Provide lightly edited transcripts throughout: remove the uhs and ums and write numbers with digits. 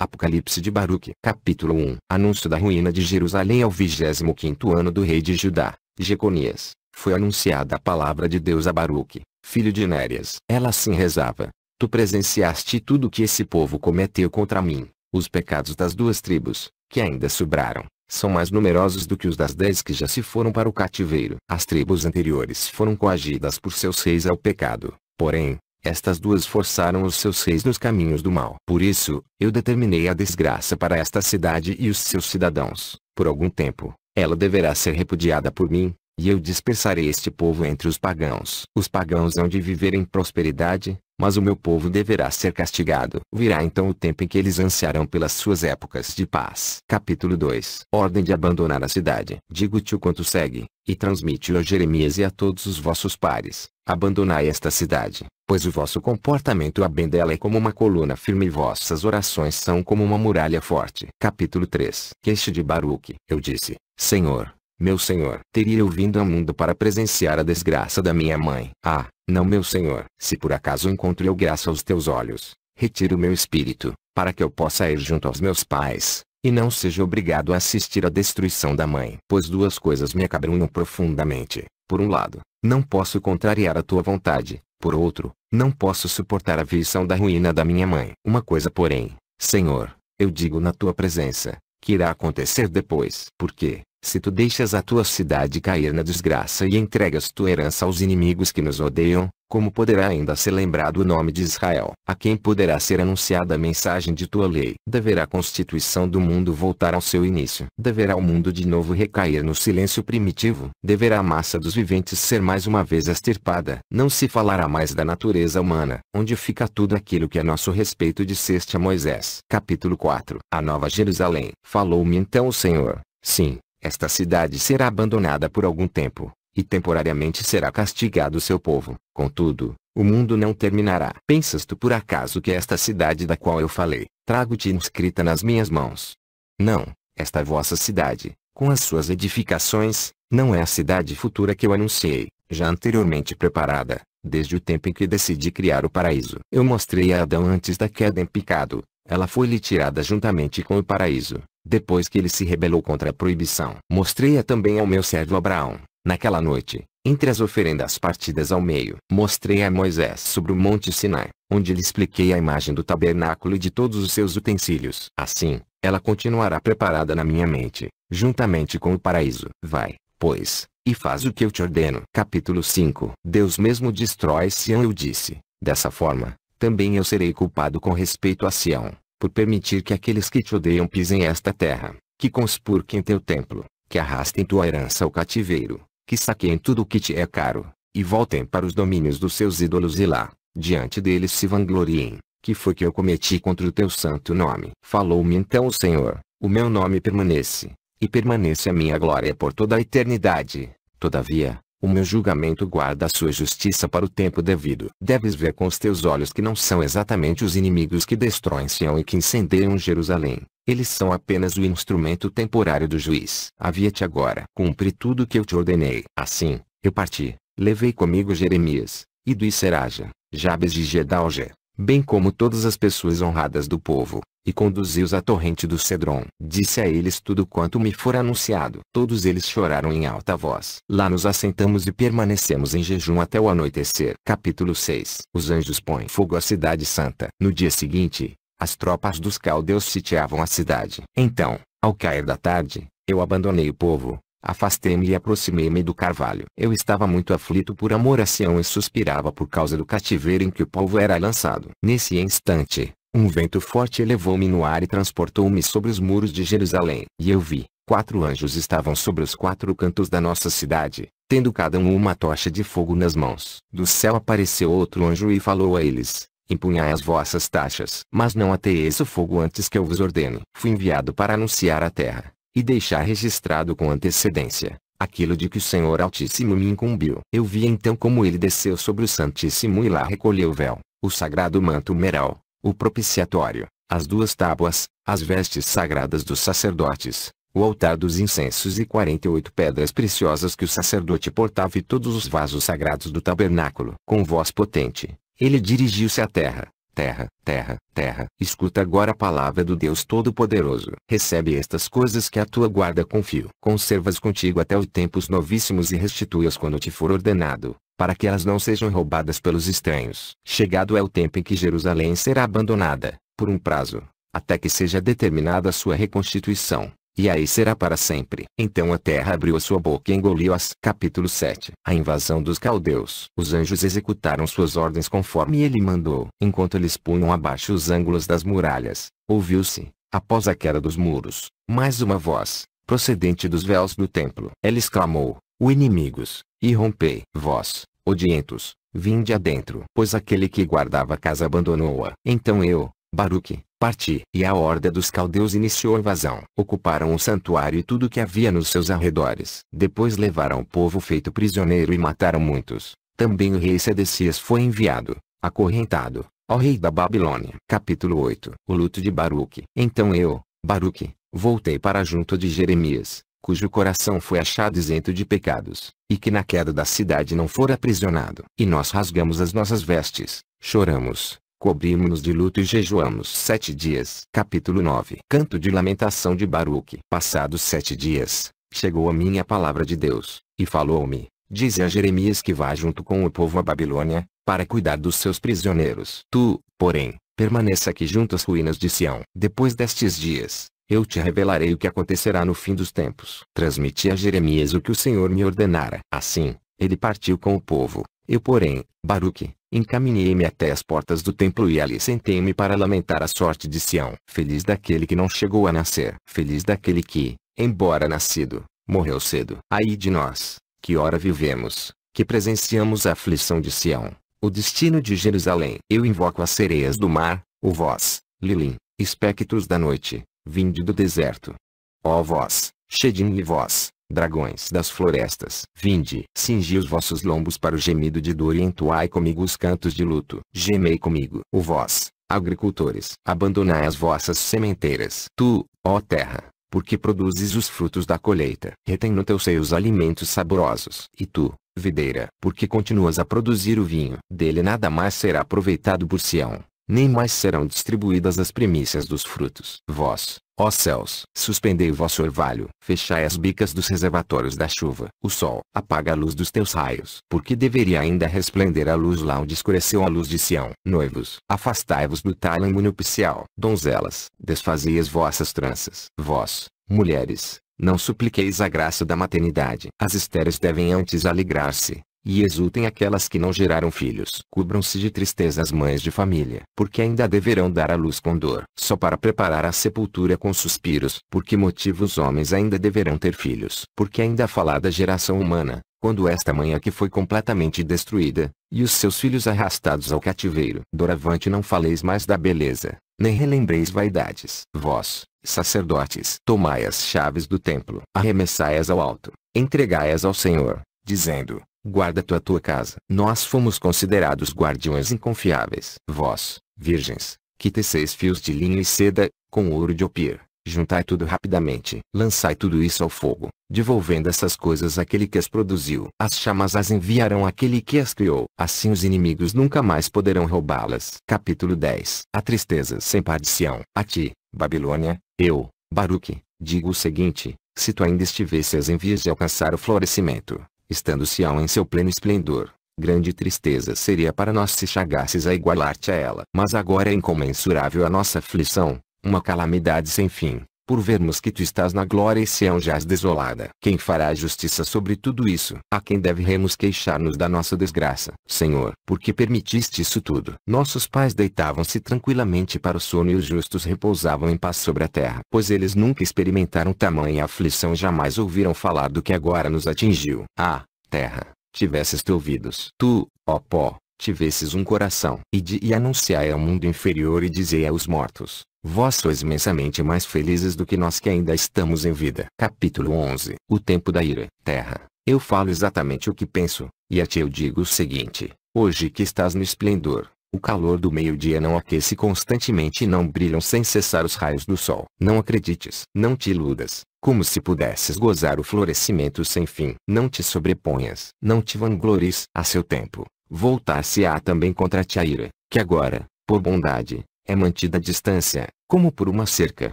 Apocalipse de Baruque. Capítulo 1. Anúncio da ruína de Jerusalém. Ao 25º ano do rei de Judá, Jeconias, foi anunciada a palavra de Deus a Baruque, filho de Nérias. Ela assim rezava: Tu presenciaste tudo o que esse povo cometeu contra mim. Os pecados das 2 tribos, que ainda sobraram, são mais numerosos do que os das 10 que já se foram para o cativeiro. As tribos anteriores foram coagidas por seus reis ao pecado, porém, estas 2 forçaram os seus reis nos caminhos do mal. Por isso, eu determinei a desgraça para esta cidade e os seus cidadãos. Por algum tempo, ela deverá ser repudiada por mim, e eu dispersarei este povo entre os pagãos. Os pagãos hão de viver em prosperidade, mas o meu povo deverá ser castigado. Virá então o tempo em que eles ansiarão pelas suas épocas de paz. Capítulo 2. Ordem de abandonar a cidade. Digo-te o quanto segue, e transmite-o a Jeremias e a todos os vossos pares: abandonai esta cidade, pois o vosso comportamento a bem dela é como uma coluna firme e vossas orações são como uma muralha forte. Capítulo 3. Queixa de Baruque. Eu disse: Senhor, meu Senhor, teria eu vindo ao mundo para presenciar a desgraça da minha mãe? Ah, não, meu Senhor. Se por acaso encontro eu graça aos teus olhos, retira o meu espírito, para que eu possa ir junto aos meus pais, e não seja obrigado a assistir à destruição da mãe. Pois 2 coisas me acabrunham profundamente. Por um lado, não posso contrariar a tua vontade. Por outro, não posso suportar a visão da ruína da minha mãe. Uma coisa porém, Senhor, eu digo na tua presença, que irá acontecer depois. Porque, se tu deixas a tua cidade cair na desgraça e entregas tua herança aos inimigos que nos odeiam, como poderá ainda ser lembrado o nome de Israel? A quem poderá ser anunciada a mensagem de tua lei? Deverá a constituição do mundo voltar ao seu início? Deverá o mundo de novo recair no silêncio primitivo? Deverá a massa dos viventes ser mais uma vez extirpada? Não se falará mais da natureza humana? Onde fica tudo aquilo que a nosso respeito disseste a Moisés? Capítulo 4. A Nova Jerusalém. Falou-me então o Senhor: sim, esta cidade será abandonada por algum tempo, e temporariamente será castigado o seu povo. Contudo, o mundo não terminará. Pensas tu por acaso que esta cidade da qual eu falei, trago-te inscrita nas minhas mãos? Não, esta vossa cidade, com as suas edificações, não é a cidade futura que eu anunciei, já anteriormente preparada, desde o tempo em que decidi criar o paraíso. Eu mostrei a Adão antes da queda em pecado, ela foi-lhe tirada juntamente com o paraíso, depois que ele se rebelou contra a proibição. Mostrei-a também ao meu servo Abraão, naquela noite, entre as oferendas partidas ao meio. Mostrei a Moisés sobre o monte Sinai, onde lhe expliquei a imagem do tabernáculo e de todos os seus utensílios. Assim, ela continuará preparada na minha mente, juntamente com o paraíso. Vai, pois, e faz o que eu te ordeno. Capítulo 5. Deus mesmo destrói Sião. Eu disse: dessa forma, também eu serei culpado com respeito a Sião, por permitir que aqueles que te odeiam pisem esta terra, que conspurquem teu templo, que arrastem tua herança ao cativeiro, que saqueiem tudo o que te é caro, e voltem para os domínios dos seus ídolos e lá, diante deles se vangloriem. Que foi que eu cometi contra o teu santo nome? Falou-me então o Senhor: o meu nome permanece, e permanece a minha glória por toda a eternidade. Todavia, o meu julgamento guarda a sua justiça para o tempo devido. Deves ver com os teus olhos que não são exatamente os inimigos que destroem Sião e que incendeiam Jerusalém. Eles são apenas o instrumento temporário do juiz. Havia-te agora cumpre tudo o que eu te ordenei. Assim, eu parti, levei comigo Jeremias, Ido e Seraja, Jabes de Gedalja, bem como todas as pessoas honradas do povo, e conduzi-os à torrente do Cedron. Disse a eles tudo quanto me fora anunciado. Todos eles choraram em alta voz. Lá nos assentamos e permanecemos em jejum até o anoitecer. Capítulo 6. Os anjos põem fogo à cidade santa. No dia seguinte, as tropas dos caldeus sitiavam a cidade. Então, ao cair da tarde, eu abandonei o povo, afastei-me e aproximei-me do carvalho. Eu estava muito aflito por amor a Sião e suspirava por causa do cativeiro em que o povo era lançado. Nesse instante, um vento forte elevou-me no ar e transportou-me sobre os muros de Jerusalém. E eu vi, 4 anjos estavam sobre os 4 cantos da nossa cidade, tendo cada um uma tocha de fogo nas mãos. Do céu apareceu outro anjo e falou a eles: empunhai as vossas taxas. Mas não ateeis o fogo antes que eu vos ordene. Fui enviado para anunciar à terra, e deixar registrado com antecedência, aquilo de que o Senhor Altíssimo me incumbiu. Eu vi então como ele desceu sobre o Santíssimo e lá recolheu o véu, o sagrado manto meral, o propiciatório, as 2 tábuas, as vestes sagradas dos sacerdotes, o altar dos incensos e 48 pedras preciosas que o sacerdote portava e todos os vasos sagrados do tabernáculo. Com voz potente, ele dirigiu-se à terra, terra, terra, terra. Escuta agora a palavra do Deus Todo-Poderoso. Recebe estas coisas que a tua guarda com fio. Conservas contigo até os tempos novíssimos e restitui-as quando te for ordenado, para que elas não sejam roubadas pelos estranhos. Chegado é o tempo em que Jerusalém será abandonada, por um prazo, até que seja determinada a sua reconstituição. E aí será para sempre. Então a terra abriu a sua boca e engoliu-as. Capítulo 7. A invasão dos caldeus. Os anjos executaram suas ordens conforme ele mandou. Enquanto eles punham abaixo os ângulos das muralhas, ouviu-se, após a queda dos muros, mais uma voz, procedente dos véus do templo. Ela exclamou: "O inimigos, irrompei. Vós, odientos, vinde adentro." Pois aquele que guardava a casa abandonou-a. Então eu, Baruque, parti, e a horda dos caldeus iniciou a invasão. Ocuparam o santuário e tudo que havia nos seus arredores. Depois levaram o povo feito prisioneiro e mataram muitos. Também o rei Sedecias foi enviado, acorrentado, ao rei da Babilônia. Capítulo 8. O luto de Baruque. Então eu, Baruque, voltei para junto de Jeremias, cujo coração foi achado isento de pecados, e que na queda da cidade não fora aprisionado. E nós rasgamos as nossas vestes, choramos, cobrimos-nos de luto e jejuamos 7 dias. Capítulo 9. Canto de lamentação de Baruque. Passados 7 dias, chegou a mim a palavra de Deus, e falou-me: "Dize a Jeremias que vá junto com o povo à Babilônia, para cuidar dos seus prisioneiros. Tu, porém, permaneça aqui junto às ruínas de Sião. Depois destes dias, eu te revelarei o que acontecerá no fim dos tempos." Transmiti a Jeremias o que o Senhor me ordenara. Assim, ele partiu com o povo. Eu, porém, Baruque, encaminhei-me até as portas do templo e ali sentei-me para lamentar a sorte de Sião. Feliz daquele que não chegou a nascer. Feliz daquele que, embora nascido, morreu cedo. Ai de nós, que ora vivemos, que presenciamos a aflição de Sião, o destino de Jerusalém. Eu invoco as sereias do mar, o vós, Lilim, espectros da noite, vinde do deserto. Ó vós, Shedim, e vós, dragões das florestas, vinde. Cingi os vossos lombos para o gemido de dor e entoai comigo os cantos de luto. Gemei comigo. O vós, agricultores, abandonai as vossas sementeiras. Tu, ó terra, porque produzes os frutos da colheita, retém no teu seio os alimentos saborosos. E tu, videira, porque continuas a produzir o vinho. Dele nada mais será aproveitado por Sião, nem mais serão distribuídas as primícias dos frutos. Vós, ó céus, suspendei o vosso orvalho, fechai as bicas dos reservatórios da chuva. O sol, apaga a luz dos teus raios, porque deveria ainda resplender a luz lá onde escureceu a luz de Sião. Noivos, afastai-vos do tálamo nupcial. Donzelas, desfazei as vossas tranças. Vós, mulheres, não supliqueis a graça da maternidade. As estéreis devem antes alegrar-se, e exultem aquelas que não geraram filhos. Cubram-se de tristeza as mães de família, porque ainda deverão dar à luz com dor, só para preparar a sepultura com suspiros. Por que motivo os homens ainda deverão ter filhos? Porque ainda falar da geração humana, quando esta mãe aqui foi completamente destruída, e os seus filhos arrastados ao cativeiro. Doravante não faleis mais da beleza, nem relembreis vaidades. Vós, sacerdotes, tomai as chaves do templo, arremessai-as ao alto, entregai-as ao Senhor, dizendo: guarda tu a tua casa. Nós fomos considerados guardiões inconfiáveis. Vós, virgens, que teceis fios de linho e seda, com ouro de Opir, juntai tudo rapidamente. Lançai tudo isso ao fogo, devolvendo essas coisas àquele que as produziu. As chamas as enviarão àquele que as criou. Assim os inimigos nunca mais poderão roubá-las. Capítulo 10. A tristeza sem par de Sião. A ti, Babilônia, eu, Baruque, digo o seguinte: se tu ainda estivesses em vias de alcançar o florescimento, estando Sião em seu pleno esplendor, grande tristeza seria para nós se chegasses a igualar-te a ela. Mas agora é incomensurável a nossa aflição, uma calamidade sem fim, por vermos que tu estás na glória e Sião jaz desolada. Quem fará justiça sobre tudo isso? A quem deveremos queixar-nos da nossa desgraça? Senhor, por que permitiste isso tudo? Nossos pais deitavam-se tranquilamente para o sono e os justos repousavam em paz sobre a terra. Pois eles nunca experimentaram tamanha aflição e jamais ouviram falar do que agora nos atingiu. Ah, terra, tivesses tu ouvidos. Tu, ó pó, tivesses um coração. E anunciai ao mundo inferior e dizei aos mortos: vós sois imensamente mais felizes do que nós que ainda estamos em vida. Capítulo 11. O tempo da ira. Terra, eu falo exatamente o que penso, e a ti eu digo o seguinte: hoje que estás no esplendor, o calor do meio-dia não aquece constantemente e não brilham sem cessar os raios do sol. Não acredites, não te iludas, como se pudesses gozar o florescimento sem fim. Não te sobreponhas, não te vanglories. A seu tempo, voltar-se-á também contra ti a ira, que agora, por bondade, é mantida à distância, como por uma cerca.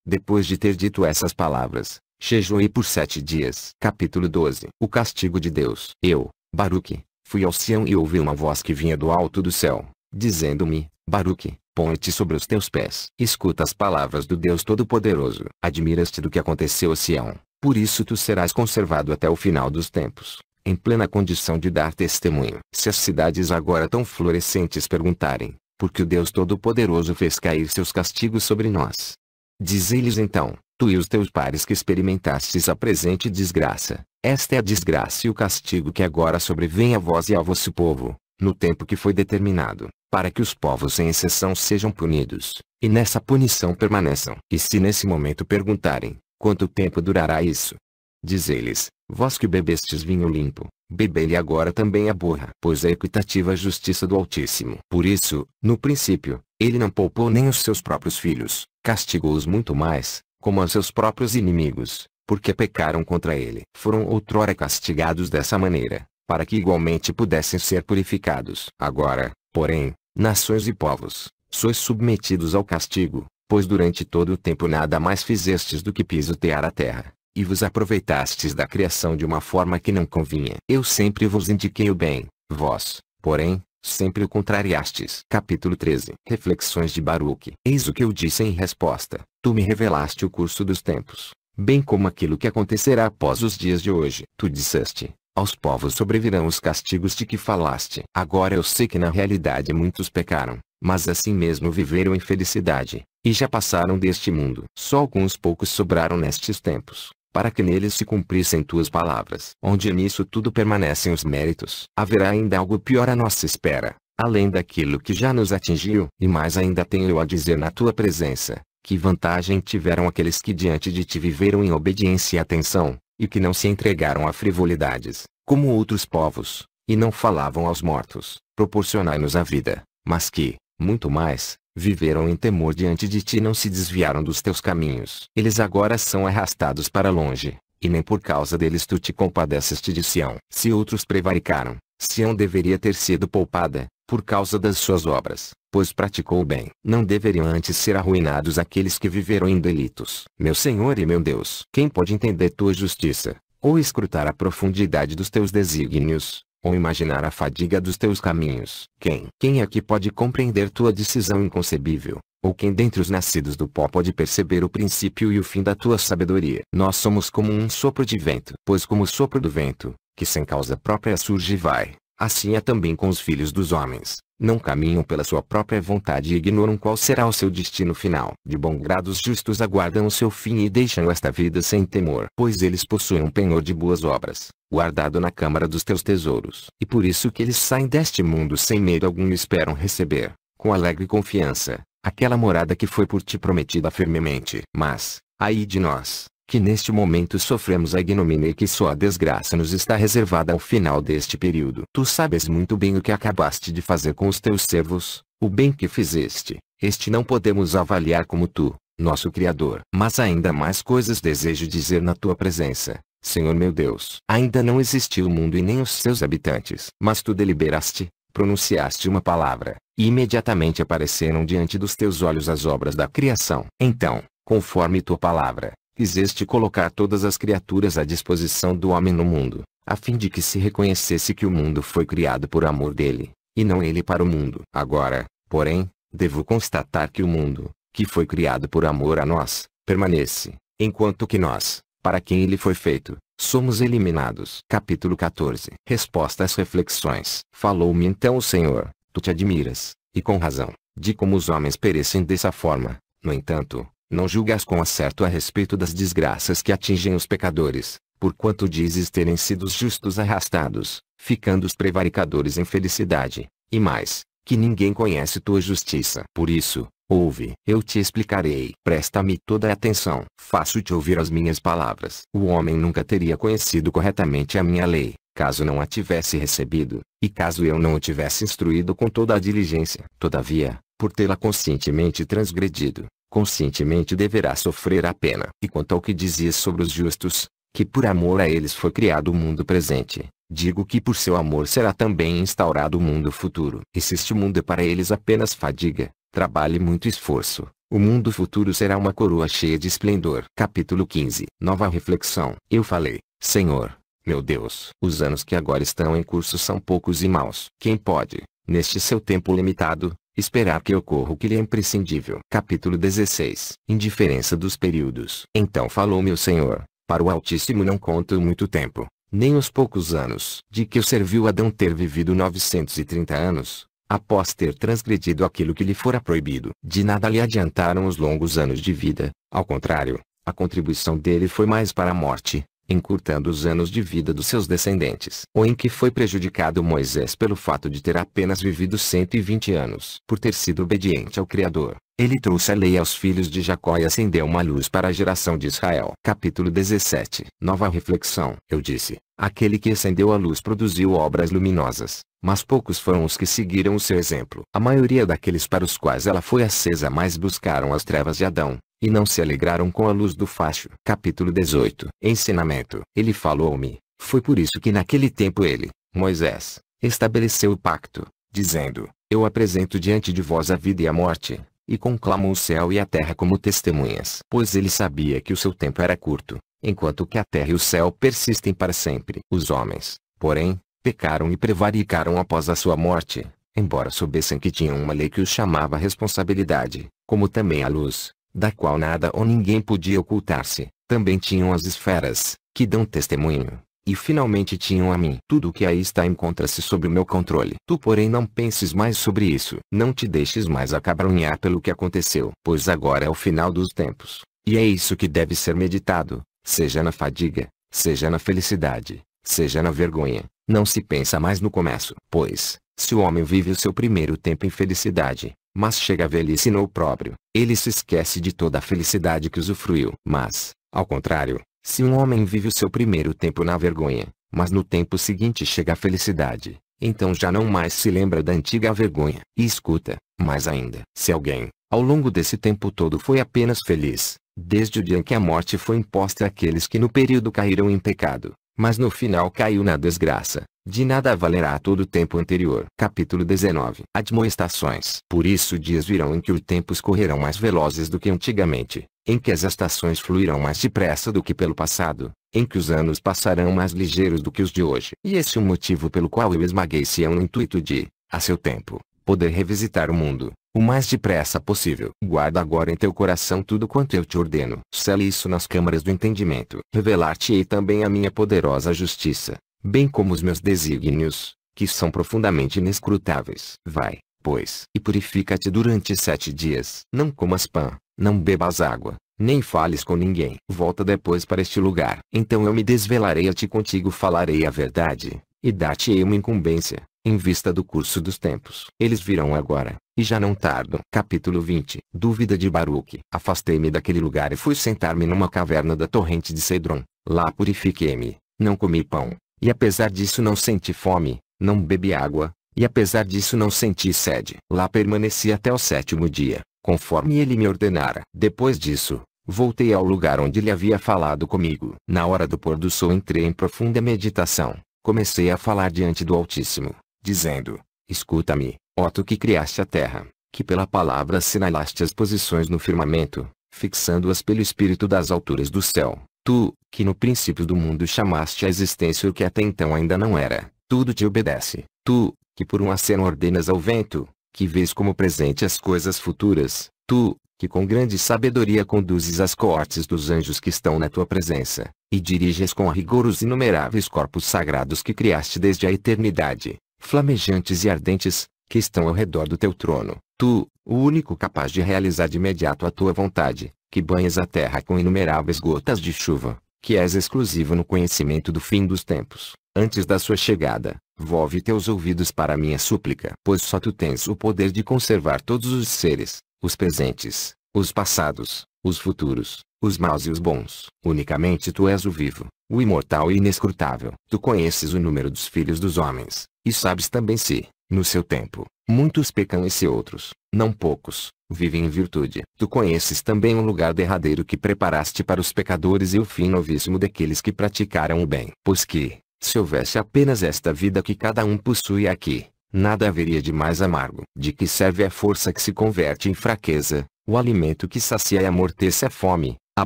Depois de ter dito essas palavras, jejuei por 7 dias. Capítulo 12. O castigo de Deus. Eu, Baruque, fui ao Sião e ouvi uma voz que vinha do alto do céu, dizendo-me: Baruque, põe-te sobre os teus pés. Escuta as palavras do Deus Todo-Poderoso. Admiras-te do que aconteceu a Sião, por isso tu serás conservado até o final dos tempos, em plena condição de dar testemunho. Se as cidades agora tão florescentes perguntarem, por que o Deus Todo-Poderoso fez cair seus castigos sobre nós? Dize-lhes então, tu e os teus pares que experimentastes a presente desgraça, esta é a desgraça e o castigo que agora sobrevém a vós e ao vosso povo, no tempo que foi determinado, para que os povos sem exceção sejam punidos, e nessa punição permaneçam. E se nesse momento perguntarem, quanto tempo durará isso? Dize-lhes, vós que bebestes vinho limpo, bebei-lhe agora também a borra, pois é equitativa a justiça do Altíssimo. Por isso, no princípio, ele não poupou nem os seus próprios filhos, castigou-os muito mais, como a seus próprios inimigos, porque pecaram contra ele. Foram outrora castigados dessa maneira, para que igualmente pudessem ser purificados. Agora, porém, nações e povos, sois submetidos ao castigo, pois durante todo o tempo nada mais fizestes do que pisotear a terra, e vos aproveitastes da criação de uma forma que não convinha. Eu sempre vos indiquei o bem, vós, porém, sempre o contrariastes. Capítulo 13. Reflexões de Baruque. Eis o que eu disse em resposta: tu me revelaste o curso dos tempos, bem como aquilo que acontecerá após os dias de hoje. Tu disseste: aos povos sobrevirão os castigos de que falaste. Agora eu sei que na realidade muitos pecaram, mas assim mesmo viveram em felicidade, e já passaram deste mundo. Só alguns poucos sobraram nestes tempos, para que neles se cumprissem tuas palavras. Onde nisso tudo permanecem os méritos. Haverá ainda algo pior à nossa espera, além daquilo que já nos atingiu. E mais ainda tenho eu a dizer na tua presença: que vantagem tiveram aqueles que diante de ti viveram em obediência e atenção, e que não se entregaram a frivolidades, como outros povos, e não falavam aos mortos, proporcionai-nos a vida, mas que, muito mais, viveram em temor diante de ti e não se desviaram dos teus caminhos. Eles agora são arrastados para longe, e nem por causa deles tu te compadeceste de Sião. Se outros prevaricaram, Sião deveria ter sido poupada, por causa das suas obras, pois praticou o bem. Não deveriam antes ser arruinados aqueles que viveram em delitos. Meu Senhor e meu Deus, quem pode entender tua justiça, ou escrutar a profundidade dos teus desígnios, ou imaginar a fadiga dos teus caminhos? Quem aqui pode compreender tua decisão inconcebível, ou quem dentre os nascidos do pó pode perceber o princípio e o fim da tua sabedoria? Nós somos como um sopro de vento, pois como o sopro do vento, que sem causa própria surge e vai, assim é também com os filhos dos homens. Não caminham pela sua própria vontade e ignoram qual será o seu destino final. De bom grado os justos aguardam o seu fim e deixam esta vida sem temor, pois eles possuem um penhor de boas obras, guardado na câmara dos teus tesouros. E por isso que eles saem deste mundo sem medo algum e esperam receber, com alegre confiança, aquela morada que foi por ti prometida firmemente. Mas, ai de nós, que neste momento sofremos a ignomínia e que só a desgraça nos está reservada ao final deste período. Tu sabes muito bem o que acabaste de fazer com os teus servos, o bem que fizeste, este não podemos avaliar como tu, nosso Criador. Mas ainda mais coisas desejo dizer na tua presença, Senhor meu Deus. Ainda não existiu o mundo e nem os seus habitantes. Mas tu deliberaste, pronunciaste uma palavra, e imediatamente apareceram diante dos teus olhos as obras da criação. Então, conforme tua palavra, quiseste colocar todas as criaturas à disposição do homem no mundo, a fim de que se reconhecesse que o mundo foi criado por amor dele, e não ele para o mundo. Agora, porém, devo constatar que o mundo, que foi criado por amor a nós, permanece, enquanto que nós, para quem ele foi feito, somos eliminados. Capítulo 14. Resposta às reflexões. Falou-me então o Senhor: tu te admiras, e com razão, de como os homens perecem dessa forma. No entanto, não julgas com acerto a respeito das desgraças que atingem os pecadores, porquanto dizes terem sido os justos arrastados, ficando os prevaricadores em felicidade, e mais, que ninguém conhece tua justiça. Por isso, ouve, eu te explicarei. Presta-me toda a atenção. Faço-te ouvir as minhas palavras. O homem nunca teria conhecido corretamente a minha lei, caso não a tivesse recebido, e caso eu não o tivesse instruído com toda a diligência. Todavia, por tê-la conscientemente transgredido, conscientemente deverá sofrer a pena. E quanto ao que dizias sobre os justos, que por amor a eles foi criado o mundo presente, digo que por seu amor será também instaurado o mundo futuro. E se este mundo é para eles apenas fadiga, trabalhe muito esforço. O mundo futuro será uma coroa cheia de esplendor. Capítulo 15. Nova reflexão. Eu falei, Senhor, meu Deus, os anos que agora estão em curso são poucos e maus. Quem pode, neste seu tempo limitado, esperar que ocorra o que lhe é imprescindível? Capítulo 16. Indiferença dos períodos. Então falou meu Senhor, para o Altíssimo não conto muito tempo, nem os poucos anos de que o serviu Adão ter vivido 930 anos. Após ter transgredido aquilo que lhe fora proibido, de nada lhe adiantaram os longos anos de vida, ao contrário, a contribuição dele foi mais para a morte, encurtando os anos de vida dos seus descendentes. Ou em que foi prejudicado Moisés pelo fato de ter apenas vivido 120 anos. Por ter sido obediente ao Criador, ele trouxe a lei aos filhos de Jacó e acendeu uma luz para a geração de Israel. Capítulo 17. Nova reflexão. Eu disse, aquele que acendeu a luz produziu obras luminosas, mas poucos foram os que seguiram o seu exemplo. A maioria daqueles para os quais ela foi acesa mais buscaram as trevas de Adão, e não se alegraram com a luz do facho. Capítulo 18. Ensinamento. Ele falou-me, foi por isso que naquele tempo ele, Moisés, estabeleceu o pacto, dizendo, eu apresento diante de vós a vida e a morte, e conclamo o céu e a terra como testemunhas. Pois ele sabia que o seu tempo era curto, enquanto que a terra e o céu persistem para sempre. Os homens, porém, pecaram e prevaricaram após a sua morte, embora soubessem que tinham uma lei que os chamava a responsabilidade, como também a luz, da qual nada ou ninguém podia ocultar-se. Também tinham as esferas, que dão testemunho, e finalmente tinham a mim. Tudo o que aí está encontra-se sob o meu controle. Tu porém não penses mais sobre isso. Não te deixes mais acabrunhar pelo que aconteceu. Pois agora é o final dos tempos, e é isso que deve ser meditado, seja na fadiga, seja na felicidade, seja na vergonha. Não se pensa mais no começo. Pois, se o homem vive o seu primeiro tempo em felicidade, mas chega a velhice no opróbrio, ele se esquece de toda a felicidade que usufruiu. Mas, ao contrário, se um homem vive o seu primeiro tempo na vergonha, mas no tempo seguinte chega a felicidade, então já não mais se lembra da antiga vergonha. E escuta, mais ainda, se alguém, ao longo desse tempo todo foi apenas feliz, desde o dia em que a morte foi imposta àqueles que no período caíram em pecado, mas no final caiu na desgraça, de nada valerá todo o tempo anterior. Capítulo 19. Admoestações. Por isso dias virão em que os tempos correrão mais velozes do que antigamente, em que as estações fluirão mais depressa do que pelo passado, em que os anos passarão mais ligeiros do que os de hoje. E esse é o motivo pelo qual eu esmaguei Sião no intuito de, a seu tempo, poder revisitar o mundo, o mais depressa possível. Guarda agora em teu coração tudo quanto eu te ordeno. Sele isso nas câmaras do entendimento. Revelar-te-ei também a minha poderosa justiça, bem como os meus desígnios, que são profundamente inescrutáveis. Vai, pois, e purifica-te durante 7 dias. Não comas pão, não bebas água, nem fales com ninguém. Volta depois para este lugar. Então eu me desvelarei a ti, contigo falarei a verdade, e dar-te-ei uma incumbência, em vista do curso dos tempos. Eles virão agora, e já não tardam. Capítulo 20. Dúvida de Baruque. Afastei-me daquele lugar e fui sentar-me numa caverna da torrente de Cedron. Lá purifiquei-me, não comi pão, e apesar disso não senti fome, não bebi água, e apesar disso não senti sede. Lá permaneci até o 7º dia, conforme ele me ordenara. Depois disso, voltei ao lugar onde ele havia falado comigo. Na hora do pôr do sol entrei em profunda meditação. Comecei a falar diante do Altíssimo, dizendo, escuta-me, ó tu que criaste a terra, que pela palavra assinalaste as posições no firmamento, fixando-as pelo Espírito das alturas do céu. Tu, que no princípio do mundo chamaste à existência o que até então ainda não era, tudo te obedece. Tu, que por um aceno ordenas ao vento, que vês como presente as coisas futuras, tu, que com grande sabedoria conduzes as coortes dos anjos que estão na tua presença, e diriges com rigor os inumeráveis corpos sagrados que criaste desde a eternidade, flamejantes e ardentes, que estão ao redor do teu trono. Tu, o único capaz de realizar de imediato a tua vontade, que banhas a terra com inumeráveis gotas de chuva, que és exclusivo no conhecimento do fim dos tempos, antes da sua chegada, volve teus ouvidos para a minha súplica. Pois só tu tens o poder de conservar todos os seres, os presentes, os passados, os futuros, os maus e os bons. Unicamente tu és o vivo, o imortal e inescrutável. Tu conheces o número dos filhos dos homens, e sabes também se, no seu tempo, muitos pecam e se outros, não poucos, vivem em virtude. Tu conheces também o lugar derradeiro que preparaste para os pecadores e o fim novíssimo daqueles que praticaram o bem. Pois que, se houvesse apenas esta vida que cada um possui aqui, nada haveria de mais amargo. De que serve a força que se converte em fraqueza, o alimento que sacia e amortece a fome, a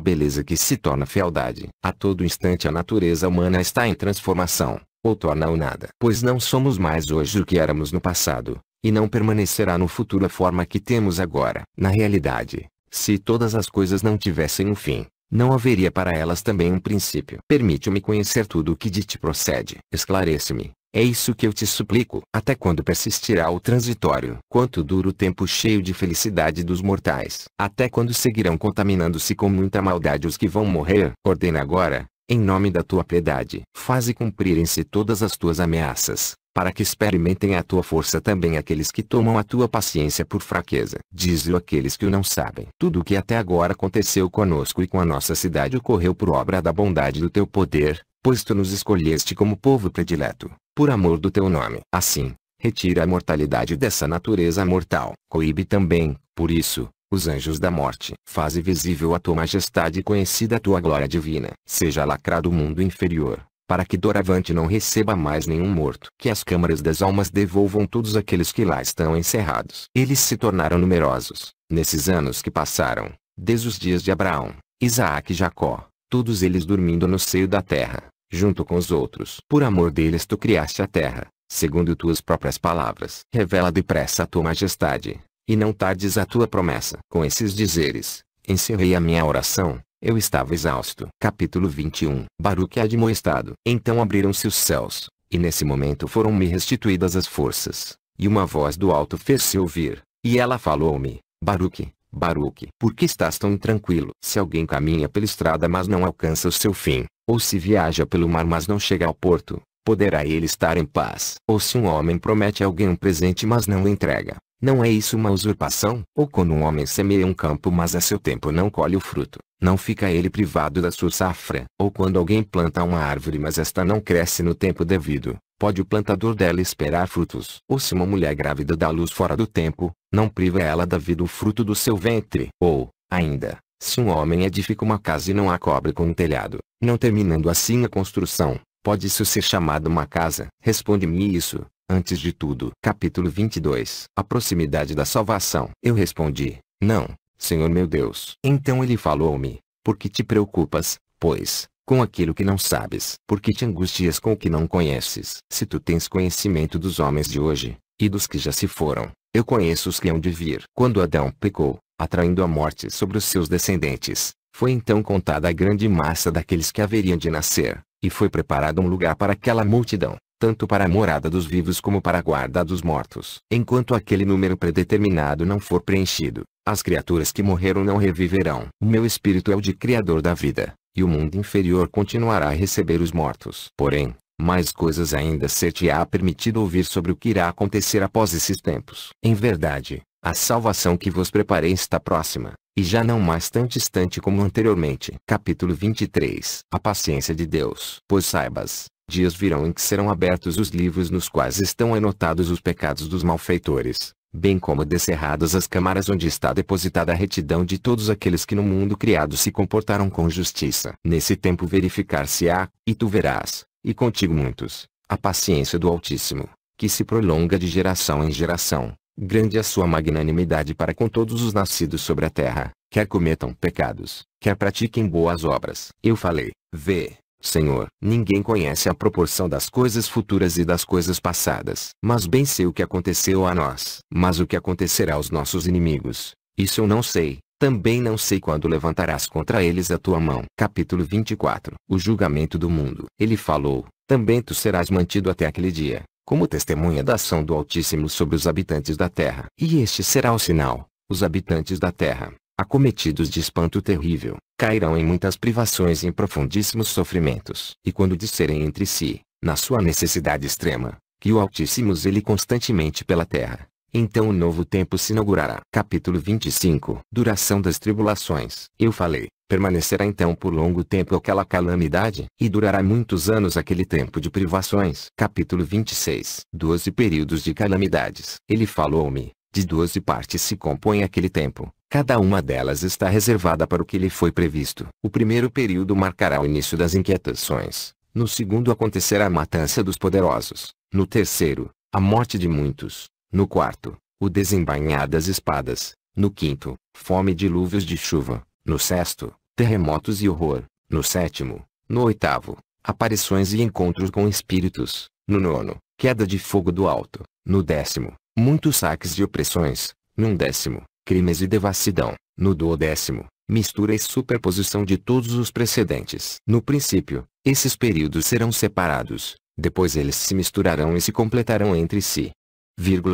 beleza que se torna fealdade? A todo instante a natureza humana está em transformação, ou torna-o nada. Pois não somos mais hoje o que éramos no passado, e não permanecerá no futuro a forma que temos agora. Na realidade, se todas as coisas não tivessem um fim, não haveria para elas também um princípio. Permite-me conhecer tudo o que de ti procede. Esclarece-me. É isso que eu te suplico. Até quando persistirá o transitório? Quanto dura o tempo cheio de felicidade dos mortais? Até quando seguirão contaminando-se com muita maldade os que vão morrer? Ordena agora, em nome da tua piedade. Faze cumprirem-se todas as tuas ameaças, para que experimentem a tua força também aqueles que tomam a tua paciência por fraqueza. Diz-lhe aqueles que o não sabem. Tudo o que até agora aconteceu conosco e com a nossa cidade ocorreu por obra da bondade do teu poder, pois tu nos escolheste como povo predileto, por amor do teu nome. Assim, retira a mortalidade dessa natureza mortal. Coíbe também, por isso, os anjos da morte. Faze visível a tua majestade e conhecida a tua glória divina. Seja lacrado o mundo inferior, para que doravante não receba mais nenhum morto. Que as câmaras das almas devolvam todos aqueles que lá estão encerrados. Eles se tornaram numerosos, nesses anos que passaram, desde os dias de Abraão, Isaque e Jacó, todos eles dormindo no seio da terra, junto com os outros. Por amor deles tu criaste a terra, segundo tuas próprias palavras. Revela depressa a tua majestade, e não tardes a tua promessa. Com esses dizeres, encerrei a minha oração. Eu estava exausto. Capítulo 21. Baruque admoestado. Então abriram-se os céus, e nesse momento foram-me restituídas as forças, e uma voz do alto fez-se ouvir, e ela falou-me: Baruque, Baruque, por que estás tão intranquilo? Se alguém caminha pela estrada mas não alcança o seu fim, ou se viaja pelo mar mas não chega ao porto, poderá ele estar em paz? Ou se um homem promete a alguém um presente mas não o entrega, não é isso uma usurpação? Ou quando um homem semeia um campo mas a seu tempo não colhe o fruto, não fica ele privado da sua safra? Ou quando alguém planta uma árvore mas esta não cresce no tempo devido, pode o plantador dela esperar frutos? Ou se uma mulher grávida dá luz fora do tempo, não priva ela da vida o fruto do seu ventre? Ou, ainda, se um homem edifica uma casa e não a cobre com um telhado, não terminando assim a construção, pode isso ser chamado uma casa? Responde-me isso, antes de tudo. Capítulo 22. A proximidade da salvação. Eu respondi: não, Senhor meu Deus. Então ele falou-me: por que te preocupas, pois, com aquilo que não sabes? Por que te angustias com o que não conheces? Se tu tens conhecimento dos homens de hoje, e dos que já se foram, eu conheço os que hão de vir. Quando Adão pecou, atraindo a morte sobre os seus descendentes, foi então contada a grande massa daqueles que haveriam de nascer, e foi preparado um lugar para aquela multidão, tanto para a morada dos vivos como para a guarda dos mortos. Enquanto aquele número predeterminado não for preenchido, as criaturas que morreram não reviverão. O meu espírito é o de Criador da vida, e o mundo inferior continuará a receber os mortos. Porém, mais coisas ainda ser-te-á permitido ouvir sobre o que irá acontecer após esses tempos. Em verdade, a salvação que vos preparei está próxima, e já não mais tão distante como anteriormente. Capítulo 23. A paciência de Deus. Pois saibas, dias virão em que serão abertos os livros nos quais estão anotados os pecados dos malfeitores, bem como descerradas as câmaras onde está depositada a retidão de todos aqueles que no mundo criado se comportaram com justiça. Nesse tempo verificar-se-á, e tu verás, e contigo muitos, a paciência do Altíssimo, que se prolonga de geração em geração. Grande é a sua magnanimidade para com todos os nascidos sobre a terra, quer cometam pecados, quer pratiquem boas obras. Eu falei: vê, Senhor, ninguém conhece a proporção das coisas futuras e das coisas passadas. Mas bem sei o que aconteceu a nós. Mas o que acontecerá aos nossos inimigos, isso eu não sei. Também não sei quando levantarás contra eles a tua mão. Capítulo 24. O julgamento do mundo. Ele falou: também tu serás mantido até aquele dia, como testemunha da ação do Altíssimo sobre os habitantes da terra. E este será o sinal: os habitantes da terra, acometidos de espanto terrível, cairão em muitas privações e em profundíssimos sofrimentos. E quando disserem entre si, na sua necessidade extrema, que o Altíssimo zele constantemente pela terra, então o novo tempo se inaugurará. Capítulo 25. Duração das tribulações. Eu falei: permanecerá então por longo tempo aquela calamidade, e durará muitos anos aquele tempo de privações. Capítulo 26. 12 períodos de calamidades. Ele falou-me: de 12 partes se compõe aquele tempo, cada uma delas está reservada para o que lhe foi previsto. O primeiro período marcará o início das inquietações, no segundo acontecerá a matança dos poderosos, no terceiro, a morte de muitos. No quarto, o desembainhar das espadas. No quinto, fome e dilúvios de chuva. No sexto, terremotos e horror. No sétimo, no oitavo, aparições e encontros com espíritos. No nono, queda de fogo do alto. No décimo, muitos saques e opressões. No undécimo, crimes e devassidão. No duodécimo, mistura e superposição de todos os precedentes. No princípio, esses períodos serão separados, depois eles se misturarão e se completarão entre si.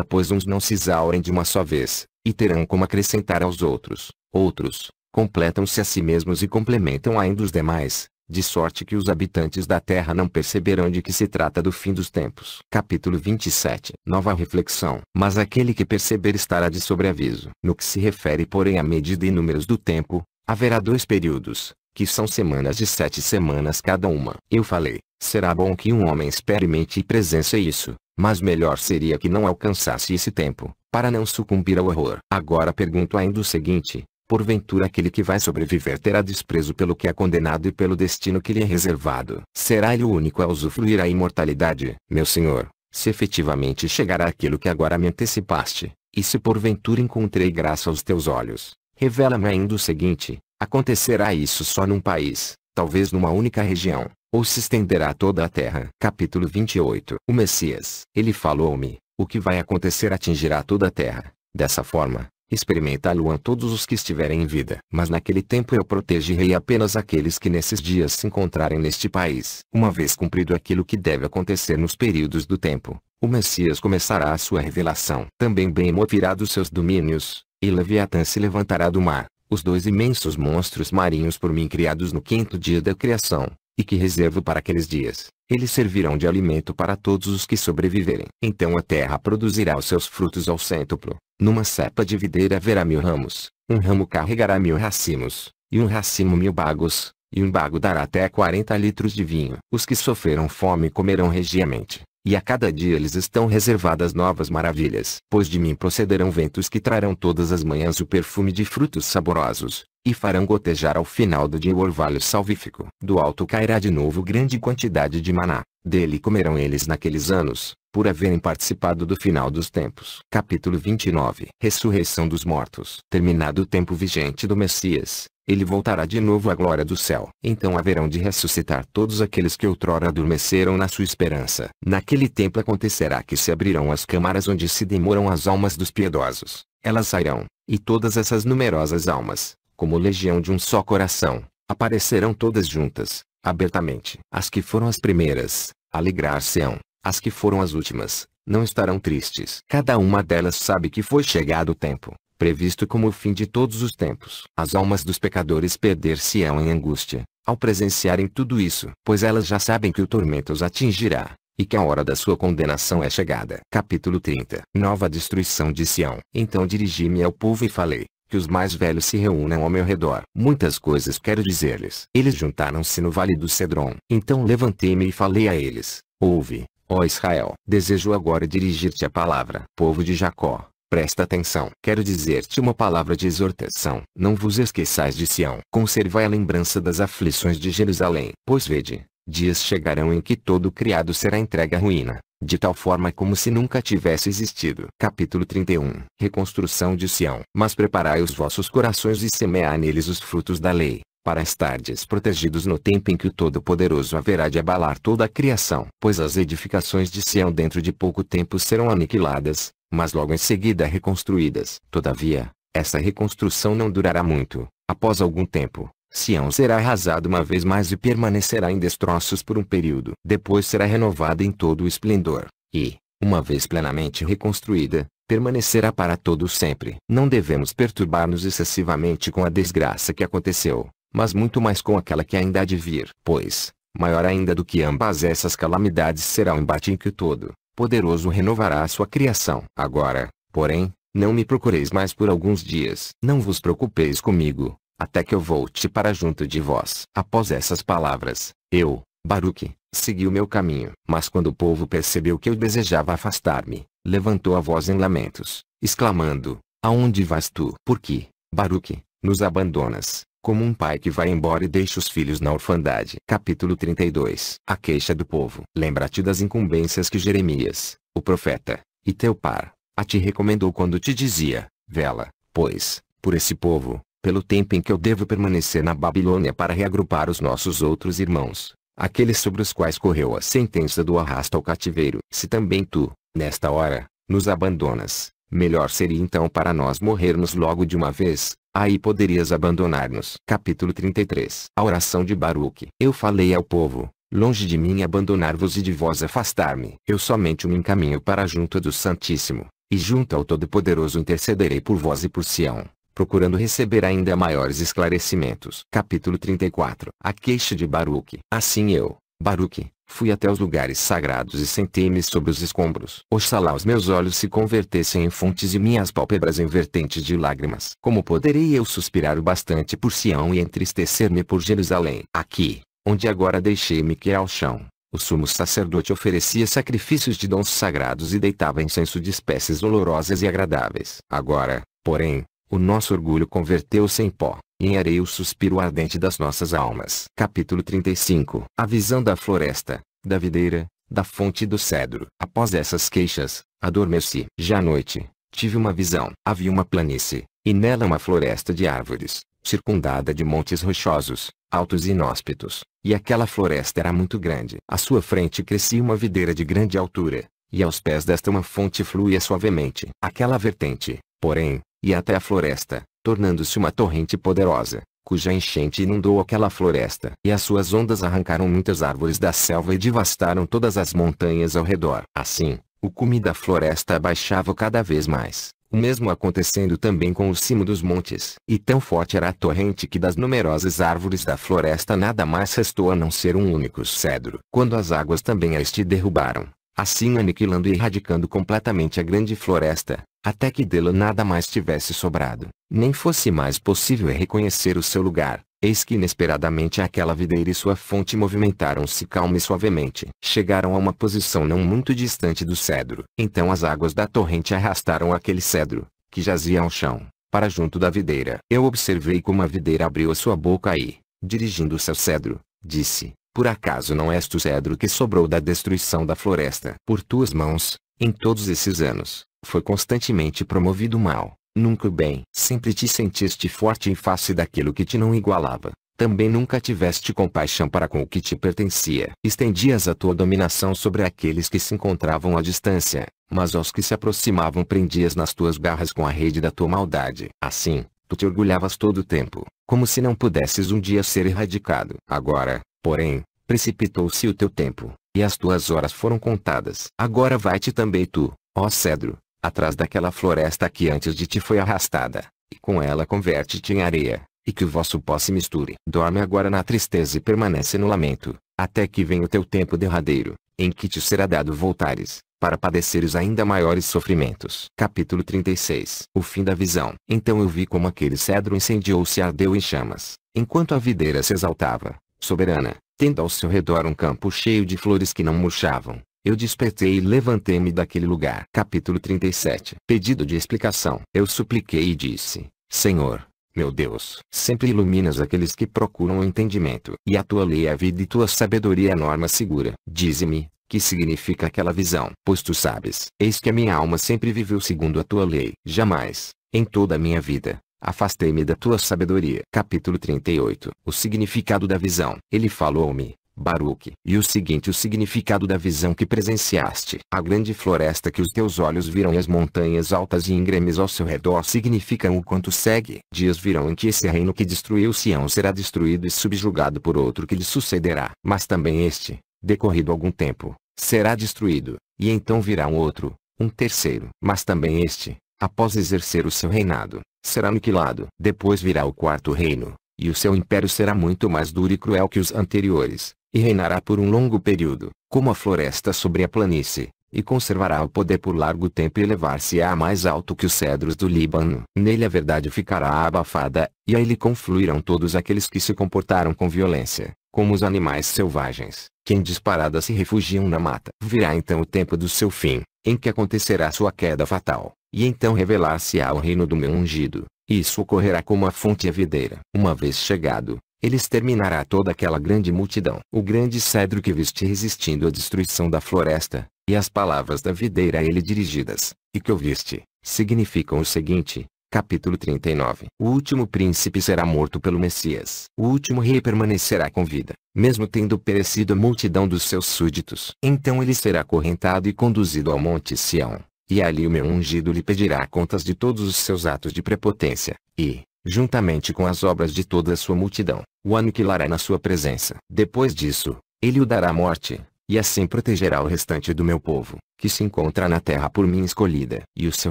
Pois uns não se exaurem de uma só vez, e terão como acrescentar aos outros. Outros, completam-se a si mesmos e complementam ainda os demais, de sorte que os habitantes da terra não perceberão de que se trata do fim dos tempos. Capítulo 27. Nova reflexão. Mas aquele que perceber estará de sobreaviso. No que se refere porém à medida e números do tempo, haverá 2 períodos, que são semanas de 7 semanas cada uma. Eu falei, será bom que um homem experimente e presencie isso, mas melhor seria que não alcançasse esse tempo, para não sucumbir ao horror. Agora pergunto ainda o seguinte: porventura aquele que vai sobreviver terá desprezo pelo que é condenado e pelo destino que lhe é reservado? Será ele o único a usufruir a imortalidade? Meu Senhor, se efetivamente chegará aquilo que agora me antecipaste, e se porventura encontrei graça aos teus olhos, revela-me ainda o seguinte: acontecerá isso só num país, talvez numa única região, ou se estenderá a toda a terra? Capítulo 28. O Messias. Ele falou-me, o que vai acontecer atingirá toda a terra. Dessa forma, experimentá-lo-ão todos os que estiverem em vida. Mas naquele tempo eu protegerei apenas aqueles que nesses dias se encontrarem neste país. Uma vez cumprido aquilo que deve acontecer nos períodos do tempo, o Messias começará a sua revelação. Também Behemoth virá dos seus domínios, e Leviatã se levantará do mar, os 2 imensos monstros marinhos por mim criados no 5º dia da criação, e que reservo para aqueles dias. Eles servirão de alimento para todos os que sobreviverem. Então a terra produzirá os seus frutos ao cêntuplo. Numa cepa de videira haverá 1000 ramos, um ramo carregará 1000 racimos, e um racimo 1000 bagos, e um bago dará até 40 litros de vinho. Os que sofreram fome comerão regiamente, e a cada dia lhes estão reservadas novas maravilhas. Pois de mim procederão ventos que trarão todas as manhãs o perfume de frutos saborosos, e farão gotejar ao final do dia o orvalho salvífico. Do alto cairá de novo grande quantidade de maná, dele comerão eles naqueles anos, por haverem participado do final dos tempos. Capítulo 29. Ressurreição dos mortos. Terminado o tempo vigente do Messias, ele voltará de novo à glória do céu. Então haverão de ressuscitar todos aqueles que outrora adormeceram na sua esperança. Naquele tempo acontecerá que se abrirão as câmaras onde se demoram as almas dos piedosos. Elas sairão, e todas essas numerosas almas, como legião de um só coração, aparecerão todas juntas, abertamente. As que foram as primeiras, alegrar-se-ão. As que foram as últimas, não estarão tristes. Cada uma delas sabe que foi chegado o tempo, previsto como o fim de todos os tempos. As almas dos pecadores perder-se-ão em angústia, ao presenciarem tudo isso, pois elas já sabem que o tormento os atingirá, e que a hora da sua condenação é chegada. Capítulo 30. Nova destruição de Sião. Então dirigi-me ao povo e falei, que os mais velhos se reúnam ao meu redor. Muitas coisas quero dizer-lhes. Eles juntaram-se no vale do Cedron. Então levantei-me e falei a eles, ouve, ó Israel. Desejo agora dirigir-te a palavra. Povo de Jacó, presta atenção. Quero dizer-te uma palavra de exortação. Não vos esqueçais de Sião. Conservai a lembrança das aflições de Jerusalém. Pois vede, dias chegarão em que todo o criado será entregue à ruína, de tal forma como se nunca tivesse existido. Capítulo 31. Reconstrução de Sião. Mas preparai os vossos corações e semeai neles os frutos da lei, para estardes protegidos no tempo em que o Todo-Poderoso haverá de abalar toda a criação. Pois as edificações de Sião dentro de pouco tempo serão aniquiladas, mas logo em seguida reconstruídas. Todavia, essa reconstrução não durará muito. Após algum tempo, Sião será arrasado uma vez mais e permanecerá em destroços por um período. Depois será renovada em todo o esplendor, e, uma vez plenamente reconstruída, permanecerá para todo sempre. Não devemos perturbar-nos excessivamente com a desgraça que aconteceu, mas muito mais com aquela que ainda há de vir. Pois, maior ainda do que ambas essas calamidades será o embate em que o Todo-Poderoso renovará a sua criação. Agora, porém, não me procureis mais por alguns dias. Não vos preocupeis comigo, até que eu volte para junto de vós. Após essas palavras, eu, Baruque, segui o meu caminho. Mas quando o povo percebeu que eu desejava afastar-me, levantou a voz em lamentos, exclamando, aonde vais tu? Por que, Baruque, nos abandonas, como um pai que vai embora e deixa os filhos na orfandade? Capítulo 32. A queixa do povo. Lembra-te das incumbências que Jeremias, o profeta, e teu par, a te recomendou quando te dizia, vela, pois, por esse povo, pelo tempo em que eu devo permanecer na Babilônia para reagrupar os nossos outros irmãos, aqueles sobre os quais correu a sentença do arrasto ao cativeiro. Se também tu, nesta hora, nos abandonas, melhor seria então para nós morrermos logo de uma vez, aí poderias abandonar-nos. Capítulo 33. A oração de Baruque. Eu falei ao povo, longe de mim abandonar-vos e de vós afastar-me. Eu somente me encaminho para junto do Santíssimo, e junto ao Todo-Poderoso intercederei por vós e por Sião, procurando receber ainda maiores esclarecimentos. Capítulo 34. A queixa de Baruque. Assim eu, Baruque, fui até os lugares sagrados e sentei-me sobre os escombros. Oxalá os meus olhos se convertessem em fontes e minhas pálpebras em vertentes de lágrimas. Como poderei eu suspirar o bastante por Sião e entristecer-me por Jerusalém? Aqui, onde agora deixei-me cair ao chão, o sumo sacerdote oferecia sacrifícios de dons sagrados e deitava incenso de espécies olorosas e agradáveis. Agora, porém, o nosso orgulho converteu-se em pó, e em areia o suspiro ardente das nossas almas. Capítulo 35. A visão da floresta, da videira, da fonte do cedro. Após essas queixas, adormeci. Já à noite, tive uma visão. Havia uma planície, e nela uma floresta de árvores, circundada de montes rochosos, altos e inóspitos, e aquela floresta era muito grande. À sua frente crescia uma videira de grande altura, e aos pés desta uma fonte fluía suavemente. Aquela vertente, porém, ia até a floresta, tornando-se uma torrente poderosa, cuja enchente inundou aquela floresta. E as suas ondas arrancaram muitas árvores da selva e devastaram todas as montanhas ao redor. Assim, o cume da floresta abaixava cada vez mais, o mesmo acontecendo também com o cimo dos montes. E tão forte era a torrente que das numerosas árvores da floresta nada mais restou a não ser um único cedro. Quando as águas também a este derrubaram, assim aniquilando e erradicando completamente a grande floresta, até que dela nada mais tivesse sobrado, nem fosse mais possível reconhecer o seu lugar, eis que inesperadamente aquela videira e sua fonte movimentaram-se calma e suavemente. Chegaram a uma posição não muito distante do cedro. Então as águas da torrente arrastaram aquele cedro, que jazia ao chão, para junto da videira. Eu observei como a videira abriu a sua boca e, dirigindo-se ao cedro, disse: por acaso não és tu cedro que sobrou da destruição da floresta? Por tuas mãos, em todos esses anos, foi constantemente promovido o mal, nunca o bem. Sempre te sentiste forte em face daquilo que te não igualava. Também nunca tiveste compaixão para com o que te pertencia. Estendias a tua dominação sobre aqueles que se encontravam à distância, mas aos que se aproximavam prendias nas tuas garras com a rede da tua maldade. Assim, tu te orgulhavas todo o tempo, como se não pudesses um dia ser erradicado. Agora, porém, precipitou-se o teu tempo, e as tuas horas foram contadas. Agora vai-te também tu, ó cedro, atrás daquela floresta que antes de ti foi arrastada, e com ela converte-te em areia, e que o vosso pó se misture. Dorme agora na tristeza e permanece no lamento, até que venha o teu tempo derradeiro, em que te será dado voltares, para padeceres ainda maiores sofrimentos. Capítulo 36. O fim da visão. Então eu vi como aquele cedro incendiou-se e ardeu em chamas, enquanto a videira se exaltava, soberana, tendo ao seu redor um campo cheio de flores que não murchavam. Eu despertei e levantei-me daquele lugar. Capítulo 37. Pedido de explicação. Eu supliquei e disse: Senhor, meu Deus, sempre iluminas aqueles que procuram o entendimento. E a tua lei é a vida e tua sabedoria é a norma segura. Dize-me, que significa aquela visão? Pois tu sabes. Eis que a minha alma sempre viveu segundo a tua lei. Jamais, em toda a minha vida, afastei-me da tua sabedoria. Capítulo 38. O significado da visão. Ele falou-me: Baruque. E o significado da visão que presenciaste. A grande floresta que os teus olhos viram e as montanhas altas e íngremes ao seu redor significam o quanto segue. Dias virão em que esse reino que destruiu Sião será destruído e subjugado por outro que lhe sucederá. Mas também este, decorrido algum tempo, será destruído, e então virá um outro, um terceiro. Mas também este, após exercer o seu reinado, será aniquilado. Depois virá o quarto reino, e o seu império será muito mais duro e cruel que os anteriores, e reinará por um longo período, como a floresta sobre a planície, e conservará o poder por largo tempo e elevar-se-á mais alto que os cedros do Líbano. Nele a verdade ficará abafada, e a ele confluirão todos aqueles que se comportaram com violência, como os animais selvagens, que em disparada se refugiam na mata. Virá então o tempo do seu fim, em que acontecerá sua queda fatal, e então revelar-se-á o reino do meu ungido. Isso ocorrerá como a fonte e a videira. Uma vez chegado, ele exterminará toda aquela grande multidão. O grande cedro que viste resistindo à destruição da floresta, E as palavras da videira a ele dirigidas, e que ouviste, significam o seguinte. Capítulo 39. O último príncipe será morto pelo Messias. O último rei permanecerá com vida, mesmo tendo perecido a multidão dos seus súditos. Então ele será acorrentado e conduzido ao monte Sião. E ali o meu ungido lhe pedirá contas de todos os seus atos de prepotência, e, juntamente com as obras de toda a sua multidão, o aniquilará na sua presença. Depois disso, ele o dará à morte, e assim protegerá o restante do meu povo, que se encontra na terra por mim escolhida. E o seu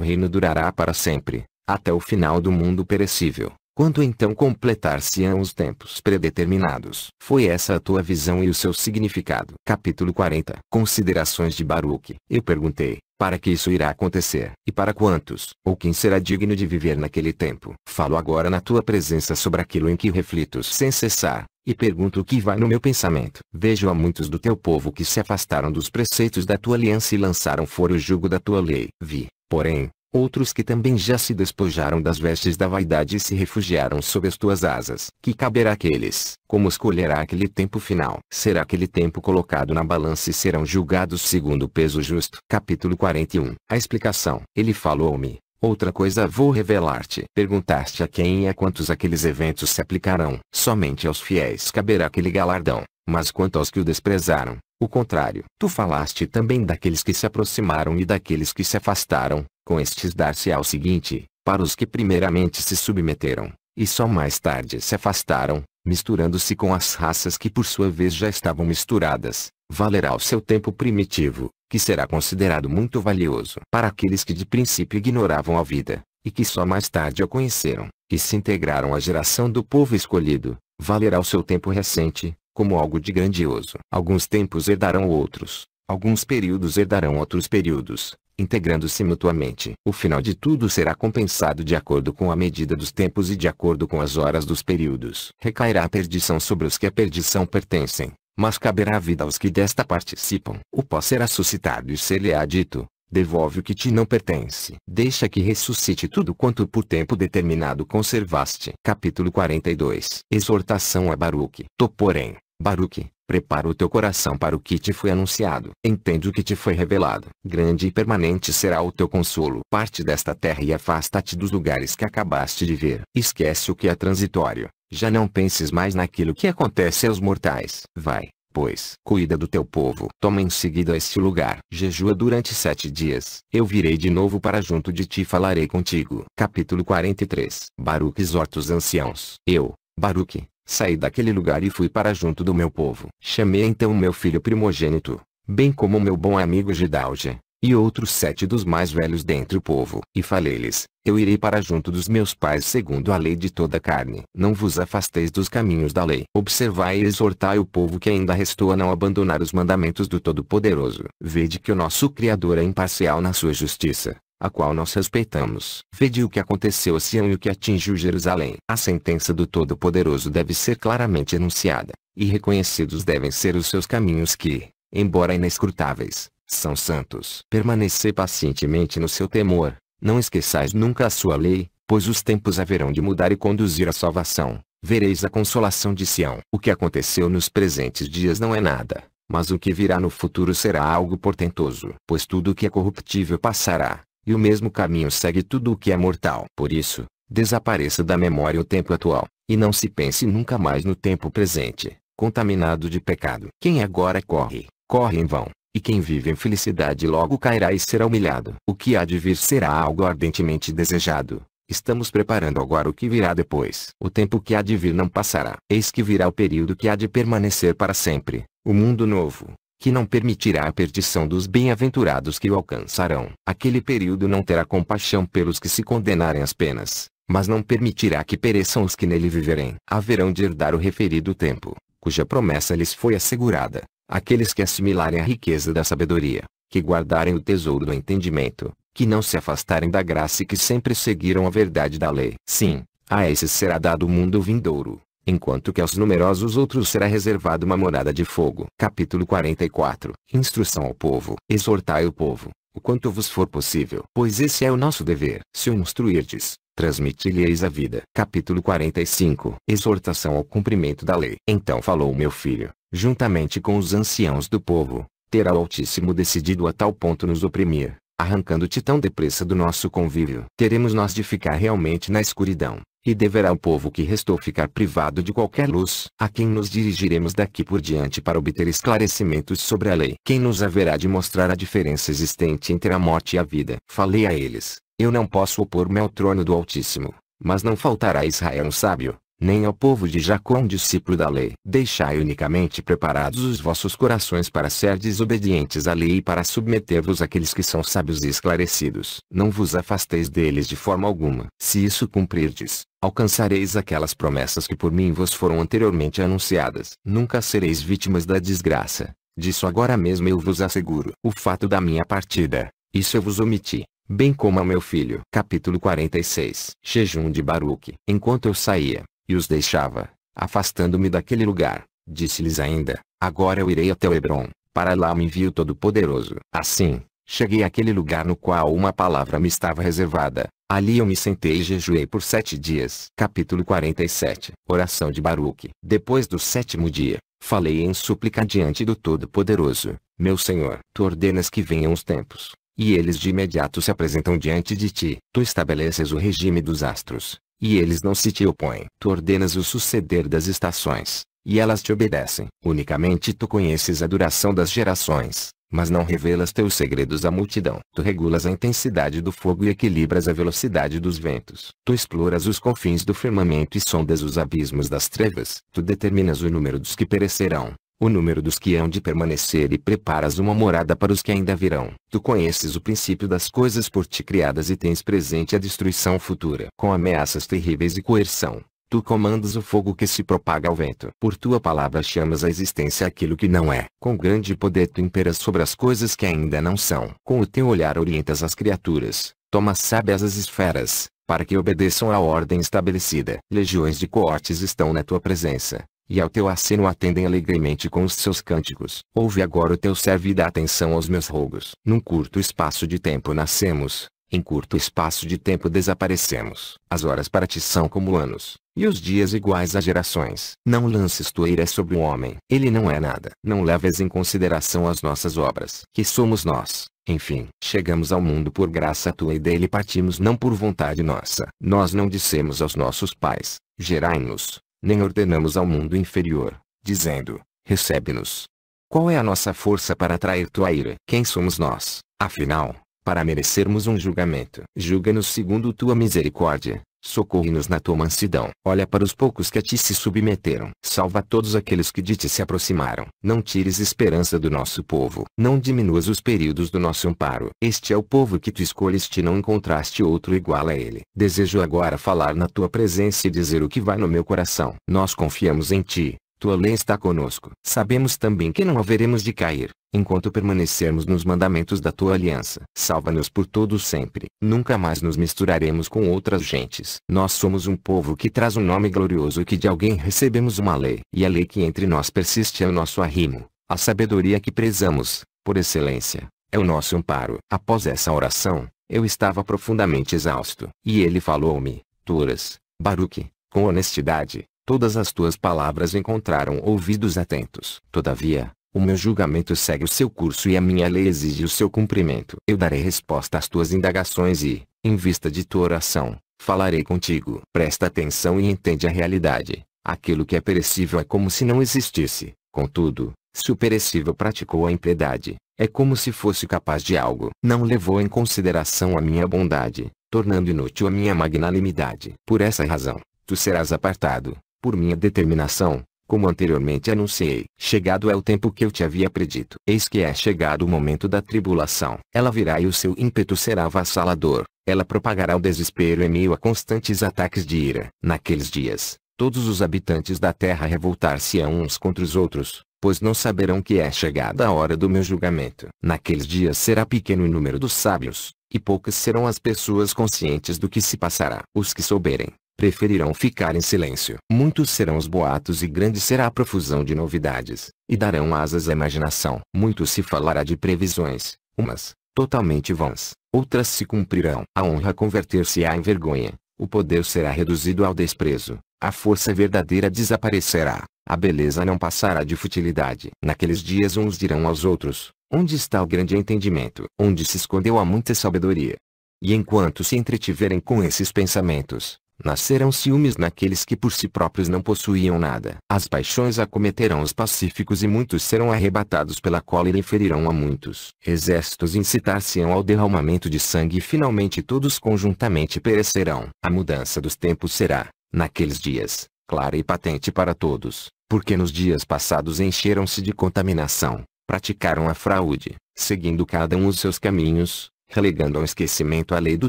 reino durará para sempre, até o final do mundo perecível, quando então completar-se-ão os tempos predeterminados. Foi essa a tua visão e o seu significado. Capítulo 40. Considerações de Baruque. Eu perguntei, para que isso irá acontecer? E para quantos? Ou quem será digno de viver naquele tempo? Falo agora na tua presença sobre aquilo em que reflito sem cessar, e pergunto o que vai no meu pensamento. Vejo a muitos do teu povo que se afastaram dos preceitos da tua aliança e lançaram fora o jugo da tua lei. Vi, porém, outros que também já se despojaram das vestes da vaidade e se refugiaram sob as tuas asas. Que caberá àqueles? Como escolherá aquele tempo final? Será aquele tempo colocado na balança e serão julgados segundo o peso justo? Capítulo 41. A explicação. Ele falou-me. Outra coisa vou revelar-te. Perguntaste a quem e a quantos aqueles eventos se aplicarão. Somente aos fiéis caberá aquele galardão, mas quanto aos que o desprezaram, o contrário. Tu falaste também daqueles que se aproximaram e daqueles que se afastaram. Com estes dar-se-á o seguinte, para os que primeiramente se submeteram, e só mais tarde se afastaram, misturando-se com as raças que por sua vez já estavam misturadas, valerá o seu tempo primitivo, que será considerado muito valioso. Para aqueles que de princípio ignoravam a vida, e que só mais tarde a conheceram, que se integraram à geração do povo escolhido, valerá o seu tempo recente, como algo de grandioso. Alguns tempos herdarão outros, alguns períodos herdarão outros períodos, integrando-se mutuamente. O final de tudo será compensado de acordo com a medida dos tempos e de acordo com as horas dos períodos. Recairá a perdição sobre os que à perdição pertencem, mas caberá a vida aos que desta participam. O pó será suscitado e ser-lhe-á dito, devolve o que te não pertence. Deixa que ressuscite tudo quanto por tempo determinado conservaste. Capítulo 42. Exortação a Baruque. Tu, porém, Baruque, prepara o teu coração para o que te foi anunciado. Entende o que te foi revelado. Grande e permanente será o teu consolo. Parte desta terra e afasta-te dos lugares que acabaste de ver. Esquece o que é transitório. Já não penses mais naquilo que acontece aos mortais. Vai, pois, cuida do teu povo. Toma em seguida este lugar. Jejua durante 7 dias. Eu virei de novo para junto de ti e falarei contigo. Capítulo 43. Baruque exorta os anciãos. Eu, Baruque, saí daquele lugar e fui para junto do meu povo. Chamei então o meu filho primogênito, bem como o meu bom amigo Gidalja, e outros 7 dos mais velhos dentre o povo. E falei-lhes, eu irei para junto dos meus pais segundo a lei de toda a carne. Não vos afasteis dos caminhos da lei. Observai e exortai o povo que ainda restou a não abandonar os mandamentos do Todo-Poderoso. Vede que o nosso Criador é imparcial na sua justiça, a qual nós respeitamos. Vede o que aconteceu a Sião e o que atingiu Jerusalém. A sentença do Todo-Poderoso deve ser claramente enunciada, e reconhecidos devem ser os seus caminhos que, embora inescrutáveis, são santos. Permanecei pacientemente no seu temor, não esqueçais nunca a sua lei, pois os tempos haverão de mudar e conduzir à salvação. Vereis a consolação de Sião. O que aconteceu nos presentes dias não é nada, mas o que virá no futuro será algo portentoso. Pois tudo o que é corruptível passará, e o mesmo caminho segue tudo o que é mortal. Por isso, desapareça da memória o tempo atual, e não se pense nunca mais no tempo presente, contaminado de pecado. Quem agora corre, corre em vão, e quem vive em felicidade logo cairá e será humilhado. O que há de vir será algo ardentemente desejado. Estamos preparando agora o que virá depois. O tempo que há de vir não passará. Eis que virá o período que há de permanecer para sempre, o mundo novo, que não permitirá a perdição dos bem-aventurados que o alcançarão. Aquele período não terá compaixão pelos que se condenarem às penas, mas não permitirá que pereçam os que nele viverem. Haverão de herdar o referido tempo, cuja promessa lhes foi assegurada, aqueles que assimilarem a riqueza da sabedoria, que guardarem o tesouro do entendimento, que não se afastarem da graça e que sempre seguiram a verdade da lei. Sim, a esses será dado o mundo vindouro, enquanto que aos numerosos outros será reservado uma morada de fogo. Capítulo 44. Instrução ao povo. Exortai o povo, o quanto vos for possível, pois esse é o nosso dever. Se o instruirdes, transmiti-lhe-eis a vida. Capítulo 45. Exortação ao cumprimento da lei. Então falou meu filho, juntamente com os anciãos do povo, Terá o Altíssimo decidido a tal ponto nos oprimir, arrancando-te tão depressa do nosso convívio? Teremos nós de ficar realmente na escuridão, e deverá o povo que restou ficar privado de qualquer luz? A quem nos dirigiremos daqui por diante para obter esclarecimentos sobre a lei? Quem nos haverá de mostrar a diferença existente entre a morte e a vida? Falei a eles: eu não posso opor-me ao trono do Altíssimo, mas não faltará a Israel um sábio, nem ao povo de Jacó um discípulo da lei. Deixai unicamente preparados os vossos corações para ser desobedientes à lei e para submeter-vos àqueles que são sábios e esclarecidos. Não vos afasteis deles de forma alguma. Se isso cumprirdes, alcançareis aquelas promessas que por mim vos foram anteriormente anunciadas. Nunca sereis vítimas da desgraça. Disso agora mesmo eu vos asseguro. O fato da minha partida, isso eu vos omiti, bem como ao meu filho. Capítulo 46. Jejum de Baruque. Enquanto eu saía, e os deixava, afastando-me daquele lugar, disse-lhes ainda: agora eu irei até o Hebrom, para lá me envia o Todo-Poderoso. Assim, cheguei àquele lugar no qual uma palavra me estava reservada. Ali eu me sentei e jejuei por 7 dias. Capítulo 47. Oração de Baruque. Depois do 7º dia, falei em súplica diante do Todo-Poderoso: meu Senhor, tu ordenas que venham os tempos, e eles de imediato se apresentam diante de ti. Tu estabeleces o regime dos astros, e eles não se te opõem. Tu ordenas o suceder das estações, e elas te obedecem. Unicamente tu conheces a duração das gerações, mas não revelas teus segredos à multidão. Tu regulas a intensidade do fogo e equilibras a velocidade dos ventos. Tu exploras os confins do firmamento e sondas os abismos das trevas. Tu determinas o número dos que perecerão, o número dos que hão de permanecer, e preparas uma morada para os que ainda virão. Tu conheces o princípio das coisas por ti criadas e tens presente a destruição futura. Com ameaças terríveis e coerção, tu comandas o fogo que se propaga ao vento. Por tua palavra chamas à existência aquilo que não é. Com grande poder tu imperas sobre as coisas que ainda não são. Com o teu olhar orientas as criaturas, tomas sábias as esferas, para que obedeçam à ordem estabelecida. Legiões de coortes estão na tua presença, e ao teu aceno atendem alegremente com os seus cânticos. Ouve agora o teu servo e dá atenção aos meus rogos. Num curto espaço de tempo nascemos, em curto espaço de tempo desaparecemos. As horas para ti são como anos, e os dias iguais a gerações. Não lances tua ira sobre o homem, ele não é nada. Não leves em consideração as nossas obras. Que somos nós? Enfim, chegamos ao mundo por graça tua e dele partimos não por vontade nossa. Nós não dissemos aos nossos pais: gerai-nos, nem ordenamos ao mundo inferior, dizendo: recebe-nos. Qual é a nossa força para atrair tua ira? Quem somos nós, afinal, para merecermos um julgamento? Julga-nos segundo tua misericórdia, socorre-nos na tua mansidão. Olha para os poucos que a ti se submeteram. Salva todos aqueles que de ti se aproximaram. Não tires esperança do nosso povo. Não diminuas os períodos do nosso amparo. Este é o povo que tu escolheste e não encontraste outro igual a ele. Desejo agora falar na tua presença e dizer o que vai no meu coração. Nós confiamos em ti. Tua lei está conosco. Sabemos também que não haveremos de cair, enquanto permanecermos nos mandamentos da tua aliança. Salva-nos por todo sempre. Nunca mais nos misturaremos com outras gentes. Nós somos um povo que traz um nome glorioso e que de alguém recebemos uma lei. E a lei que entre nós persiste é o nosso arrimo. A sabedoria que prezamos, por excelência, é o nosso amparo. Após essa oração, eu estava profundamente exausto. E ele falou-me: tu oras, Baruque, com honestidade. Todas as tuas palavras encontraram ouvidos atentos. Todavia, o meu julgamento segue o seu curso e a minha lei exige o seu cumprimento. Eu darei resposta às tuas indagações e, em vista de tua oração, falarei contigo. Presta atenção e entende a realidade. Aquilo que é perecível é como se não existisse. Contudo, se o perecível praticou a impiedade, é como se fosse capaz de algo. Não levou em consideração a minha bondade, tornando inútil a minha magnanimidade. Por essa razão, tu serás apartado, por minha determinação, como anteriormente anunciei. Chegado é o tempo que eu te havia predito. Eis que é chegado o momento da tribulação. Ela virá e o seu ímpeto será avassalador. Ela propagará o desespero em meio a constantes ataques de ira. Naqueles dias, todos os habitantes da terra revoltar-se-ão uns contra os outros, pois não saberão que é chegada a hora do meu julgamento. Naqueles dias será pequeno o número dos sábios, e poucas serão as pessoas conscientes do que se passará. Os que souberem, preferirão ficar em silêncio. Muitos serão os boatos e grande será a profusão de novidades, e darão asas à imaginação. Muito se falará de previsões, umas, totalmente vãs, outras se cumprirão. A honra converter-se-á em vergonha, o poder será reduzido ao desprezo, a força verdadeira desaparecerá, a beleza não passará de futilidade. Naqueles dias uns dirão aos outros: Onde está o grande entendimento? Onde se escondeu a muita sabedoria? E enquanto se entretiverem com esses pensamentos, nascerão ciúmes naqueles que por si próprios não possuíam nada. As paixões acometerão os pacíficos e muitos serão arrebatados pela cólera e ferirão a muitos. Exércitos incitar-se-ão ao derramamento de sangue e finalmente todos conjuntamente perecerão. A mudança dos tempos será, naqueles dias, clara e patente para todos, porque nos dias passados encheram-se de contaminação, praticaram a fraude, seguindo cada um os seus caminhos, relegando ao esquecimento a lei do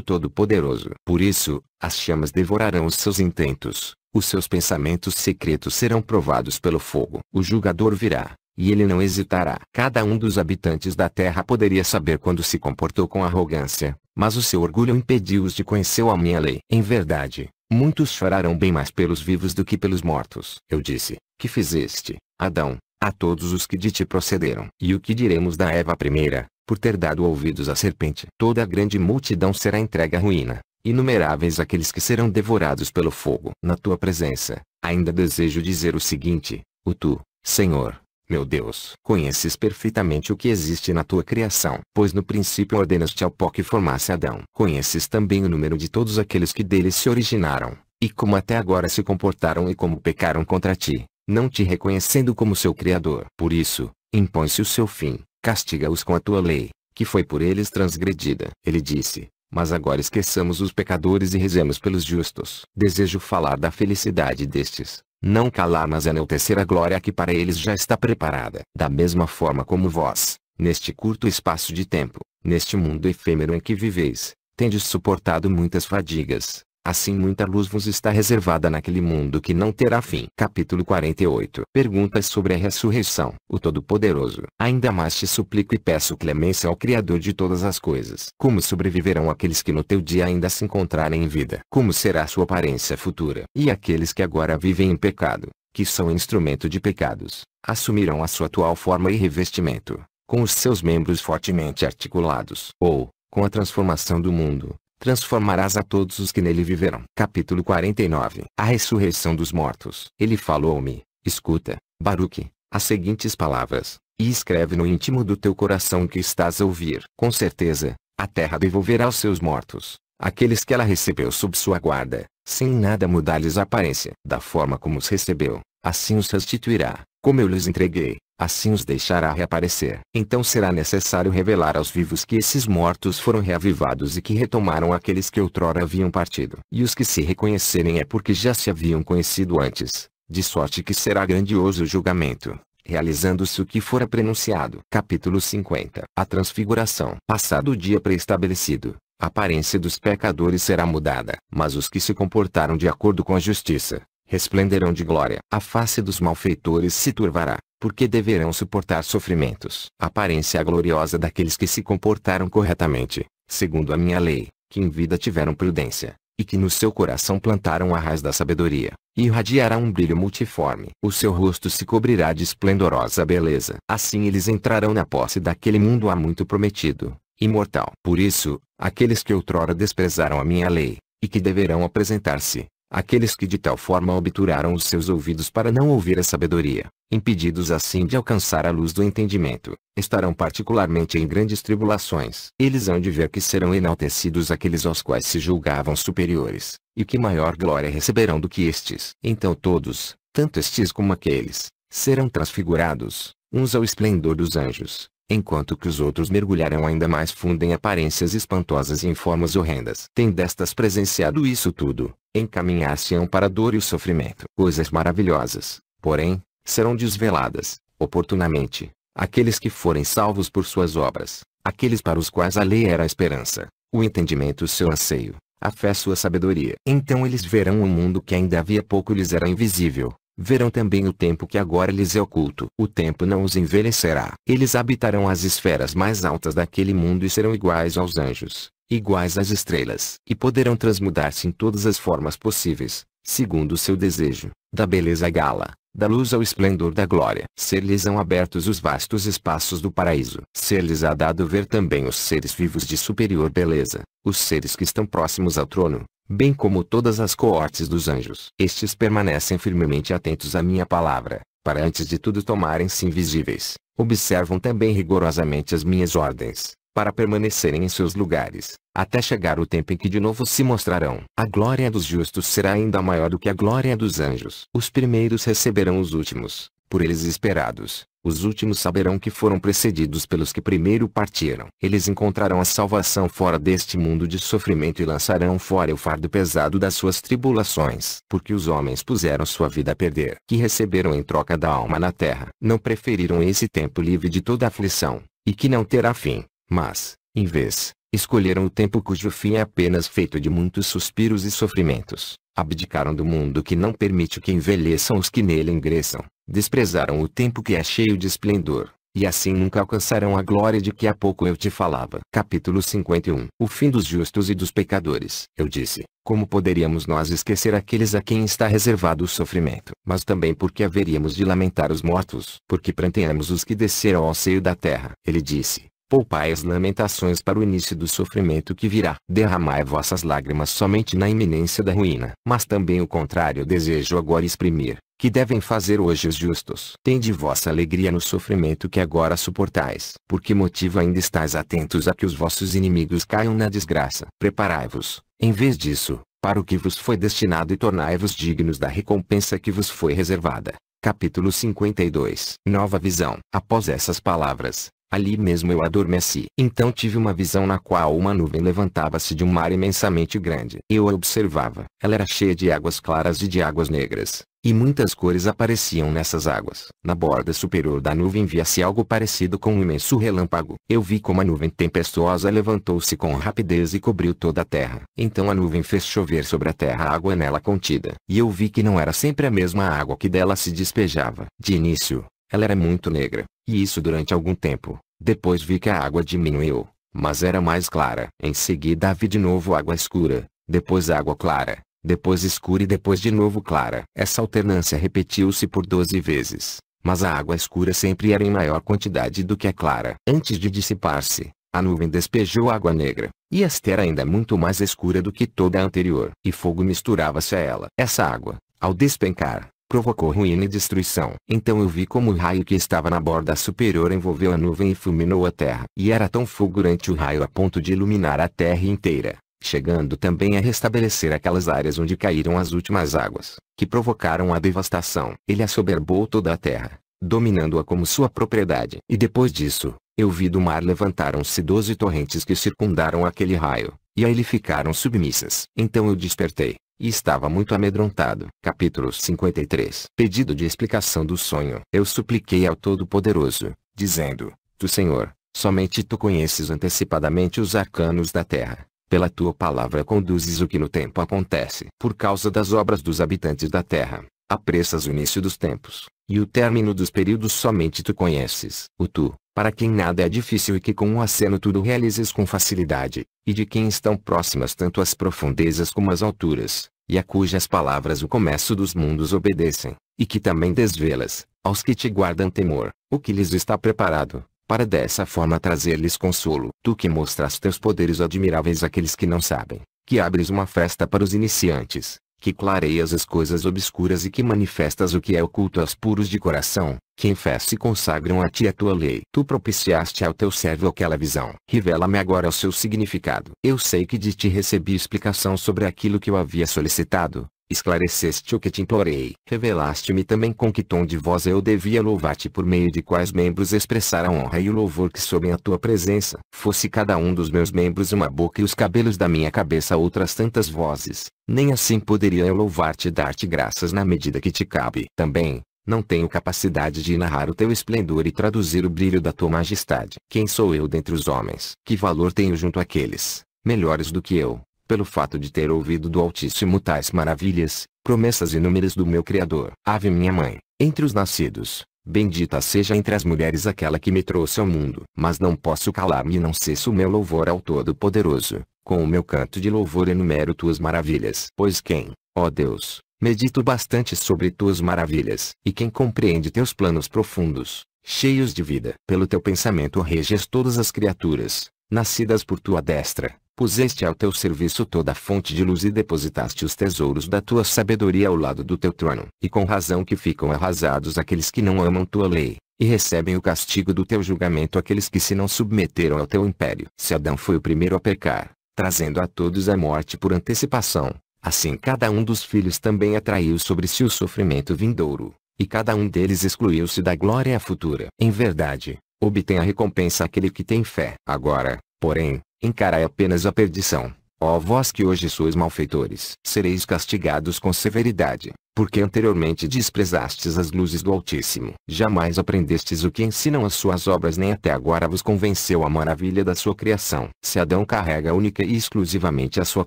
Todo-Poderoso. Por isso, as chamas devorarão os seus intentos, os seus pensamentos secretos serão provados pelo fogo. O julgador virá, e ele não hesitará. Cada um dos habitantes da terra poderia saber quando se comportou com arrogância, mas o seu orgulho impediu-os de conhecer a minha lei. Em verdade, muitos chorarão bem mais pelos vivos do que pelos mortos. Eu disse: que fizeste, Adão, a todos os que de ti procederam? E o que diremos da Eva primeira, por ter dado ouvidos à serpente? Toda a grande multidão será entregue à ruína, inumeráveis aqueles que serão devorados pelo fogo. Na tua presença, ainda desejo dizer o seguinte: tu, Senhor, meu Deus, conheces perfeitamente o que existe na tua criação, pois no princípio ordenaste ao pó que formasse Adão. Conheces também o número de todos aqueles que dele se originaram, e como até agora se comportaram e como pecaram contra ti, não te reconhecendo como seu Criador. Por isso, impõe-se o seu fim, castiga-os com a tua lei, que foi por eles transgredida. Ele disse: mas agora esqueçamos os pecadores e rezemos pelos justos. Desejo falar da felicidade destes, não calar mas enaltecer a glória que para eles já está preparada. Da mesma forma como vós, neste curto espaço de tempo, neste mundo efêmero em que viveis, tendes suportado muitas fadigas, assim muita luz vos está reservada naquele mundo que não terá fim. Capítulo 48. Perguntas sobre a ressurreição. O Todo-Poderoso: ainda mais te suplico e peço clemência ao Criador de todas as coisas. Como sobreviverão aqueles que no teu dia ainda se encontrarem em vida? Como será sua aparência futura? E aqueles que agora vivem em pecado, que são instrumento de pecados, assumirão a sua atual forma e revestimento, com os seus membros fortemente articulados? Ou, com a transformação do mundo, transformarás a todos os que nele viverão. Capítulo 49. A ressurreição dos mortos. Ele falou-me: escuta, Baruque, as seguintes palavras, e escreve no íntimo do teu coração o que estás a ouvir. Com certeza, a terra devolverá os seus mortos, aqueles que ela recebeu sob sua guarda, sem nada mudar-lhes a aparência. Da forma como os recebeu, assim os restituirá. Como eu lhes entreguei, assim os deixará reaparecer. Então será necessário revelar aos vivos que esses mortos foram reavivados e que retomaram aqueles que outrora haviam partido. E os que se reconhecerem é porque já se haviam conhecido antes, de sorte que será grandioso o julgamento, realizando-se o que fora prenunciado. Capítulo 50. A transfiguração. Passado o dia pré-estabelecido, a aparência dos pecadores será mudada, mas os que se comportaram de acordo com a justiça resplenderão de glória. A face dos malfeitores se turvará, porque deverão suportar sofrimentos. A aparência gloriosa daqueles que se comportaram corretamente, segundo a minha lei, que em vida tiveram prudência, e que no seu coração plantaram a raiz da sabedoria, irradiará um brilho multiforme. O seu rosto se cobrirá de esplendorosa beleza. Assim eles entrarão na posse daquele mundo há muito prometido, imortal. Por isso, aqueles que outrora desprezaram a minha lei, e que deverão apresentar-se, aqueles que de tal forma obturaram os seus ouvidos para não ouvir a sabedoria, impedidos assim de alcançar a luz do entendimento, estarão particularmente em grandes tribulações. Eles hão de ver que serão enaltecidos aqueles aos quais se julgavam superiores, e que maior glória receberão do que estes. Então todos, tanto estes como aqueles, serão transfigurados, uns ao esplendor dos anjos, enquanto que os outros mergulharão ainda mais fundo em aparências espantosas e em formas horrendas. Tem destas presenciado isso tudo, encaminhar-se-ão para a dor e o sofrimento. Coisas maravilhosas, porém, serão desveladas, oportunamente, aqueles que forem salvos por suas obras, aqueles para os quais a lei era a esperança, o entendimento seu anseio, a fé sua sabedoria. Então eles verão um mundo que ainda havia pouco lhes era invisível. Verão também o tempo que agora lhes é oculto. O tempo não os envelhecerá. Eles habitarão as esferas mais altas daquele mundo e serão iguais aos anjos, iguais às estrelas. E poderão transmudar-se em todas as formas possíveis, segundo o seu desejo, da beleza à gala, da luz ao esplendor da glória. Ser-lhes-ão abertos os vastos espaços do paraíso. Ser-lhes-á dado ver também os seres vivos de superior beleza, os seres que estão próximos ao trono, bem como todas as coortes dos anjos. Estes permanecem firmemente atentos à minha palavra, para antes de tudo tomarem-se invisíveis, observam também rigorosamente as minhas ordens, para permanecerem em seus lugares, até chegar o tempo em que de novo se mostrarão. A glória dos justos será ainda maior do que a glória dos anjos. Os primeiros receberão os últimos, por eles esperados. Os últimos saberão que foram precedidos pelos que primeiro partiram. Eles encontrarão a salvação fora deste mundo de sofrimento e lançarão fora o fardo pesado das suas tribulações. Porque os homens puseram sua vida a perder, que receberam em troca da alma na terra. Não preferiram esse tempo livre de toda aflição, e que não terá fim, mas, em vez, escolheram o tempo cujo fim é apenas feito de muitos suspiros e sofrimentos. Abdicaram do mundo que não permite que envelheçam os que nele ingressam. Desprezaram o tempo que é cheio de esplendor, e assim nunca alcançarão a glória de que há pouco eu te falava. Capítulo 51. O fim dos justos e dos pecadores. Eu disse, como poderíamos nós esquecer aqueles a quem está reservado o sofrimento? Mas também porque haveríamos de lamentar os mortos, porque pranteamos os que desceram ao seio da terra. Ele disse, poupai as lamentações para o início do sofrimento que virá. Derramai vossas lágrimas somente na iminência da ruína. Mas também o contrário desejo agora exprimir, que devem fazer hoje os justos. Tende vossa alegria no sofrimento que agora suportais. Por que motivo ainda estáis atentos a que os vossos inimigos caiam na desgraça? Preparai-vos, em vez disso, para o que vos foi destinado e tornai-vos dignos da recompensa que vos foi reservada. Capítulo 52. Nova visão. Após essas palavras, ali mesmo eu adormeci. Então tive uma visão na qual uma nuvem levantava-se de um mar imensamente grande. Eu a observava. Ela era cheia de águas claras e de águas negras, e muitas cores apareciam nessas águas. Na borda superior da nuvem via-se algo parecido com um imenso relâmpago. Eu vi como a nuvem tempestuosa levantou-se com rapidez e cobriu toda a terra. Então a nuvem fez chover sobre a terra a água nela contida. E eu vi que não era sempre a mesma água que dela se despejava. De início, ela era muito negra, e isso durante algum tempo. Depois vi que a água diminuiu, mas era mais clara. Em seguida vi de novo água escura, depois água clara, depois escura e depois de novo clara. Essa alternância repetiu-se por 12 vezes, mas a água escura sempre era em maior quantidade do que a clara. Antes de dissipar-se, a nuvem despejou água negra, e esta era ainda muito mais escura do que toda a anterior. E fogo misturava-se a ela. Essa água, ao despencar, provocou ruína e destruição. Então eu vi como o raio que estava na borda superior envolveu a nuvem e fulminou a terra. E era tão fulgurante o raio a ponto de iluminar a terra inteira, chegando também a restabelecer aquelas áreas onde caíram as últimas águas, que provocaram a devastação. Ele assoberbou toda a terra, dominando-a como sua propriedade. E depois disso, eu vi do mar levantaram-se 12 torrentes que circundaram aquele raio, e a ele ficaram submissas. Então eu despertei, e estava muito amedrontado. Capítulo 53. Pedido de explicação do sonho. Eu supliquei ao Todo-Poderoso, dizendo, Tu Senhor, somente Tu conheces antecipadamente os arcanos da terra. Pela Tua palavra conduzes o que no tempo acontece. Por causa das obras dos habitantes da terra, apressas o início dos tempos, e o término dos períodos somente Tu conheces. O Tu, para quem nada é difícil e que com um aceno tudo realizes com facilidade, e de quem estão próximas tanto as profundezas como as alturas, e a cujas palavras o começo dos mundos obedecem, e que também desvelas, aos que te guardam temor, o que lhes está preparado, para dessa forma trazer-lhes consolo. Tu que mostras teus poderes admiráveis àqueles que não sabem, que abres uma festa para os iniciantes, que clareias as coisas obscuras e que manifestas o que é oculto aos puros de coração, que em fé se consagram a ti a tua lei. Tu propiciaste ao teu servo aquela visão. Revela-me agora o seu significado. Eu sei que de ti recebi explicação sobre aquilo que eu havia solicitado. Esclareceste o que te implorei. Revelaste-me também com que tom de voz eu devia louvar-te, por meio de quais membros expressar a honra e o louvor que sobem à tua presença. Fosse cada um dos meus membros uma boca e os cabelos da minha cabeça outras tantas vozes, nem assim poderia eu louvar-te e dar-te graças na medida que te cabe. Também, não tenho capacidade de narrar o teu esplendor e traduzir o brilho da tua majestade. Quem sou eu dentre os homens? Que valor tenho junto àqueles, melhores do que eu, pelo fato de ter ouvido do Altíssimo tais maravilhas, promessas inúmeras do meu Criador? Ave minha mãe, entre os nascidos, bendita seja entre as mulheres aquela que me trouxe ao mundo. Mas não posso calar-me e não cesso o meu louvor ao Todo-Poderoso. Com o meu canto de louvor enumero tuas maravilhas. Pois quem, ó Deus, medito bastante sobre tuas maravilhas, e quem compreende teus planos profundos, cheios de vida. Pelo teu pensamento reges todas as criaturas, nascidas por tua destra, Puseste ao teu serviço toda a fonte de luz e depositaste os tesouros da tua sabedoria ao lado do teu trono. E com razão que ficam arrasados aqueles que não amam tua lei, e recebem o castigo do teu julgamento aqueles que se não submeteram ao teu império. Se Adão foi o primeiro a pecar, trazendo a todos a morte por antecipação, assim cada um dos filhos também atraiu sobre si o sofrimento vindouro, e cada um deles excluiu-se da glória futura. Em verdade, obtém a recompensa aquele que tem fé. Agora, porém, encarai apenas a perdição, ó vós que hoje sois malfeitores. Sereis castigados com severidade, porque anteriormente desprezastes as luzes do Altíssimo. Jamais aprendestes o que ensinam as suas obras, nem até agora vos convenceu a maravilha da sua criação. Se Adão carrega única e exclusivamente a sua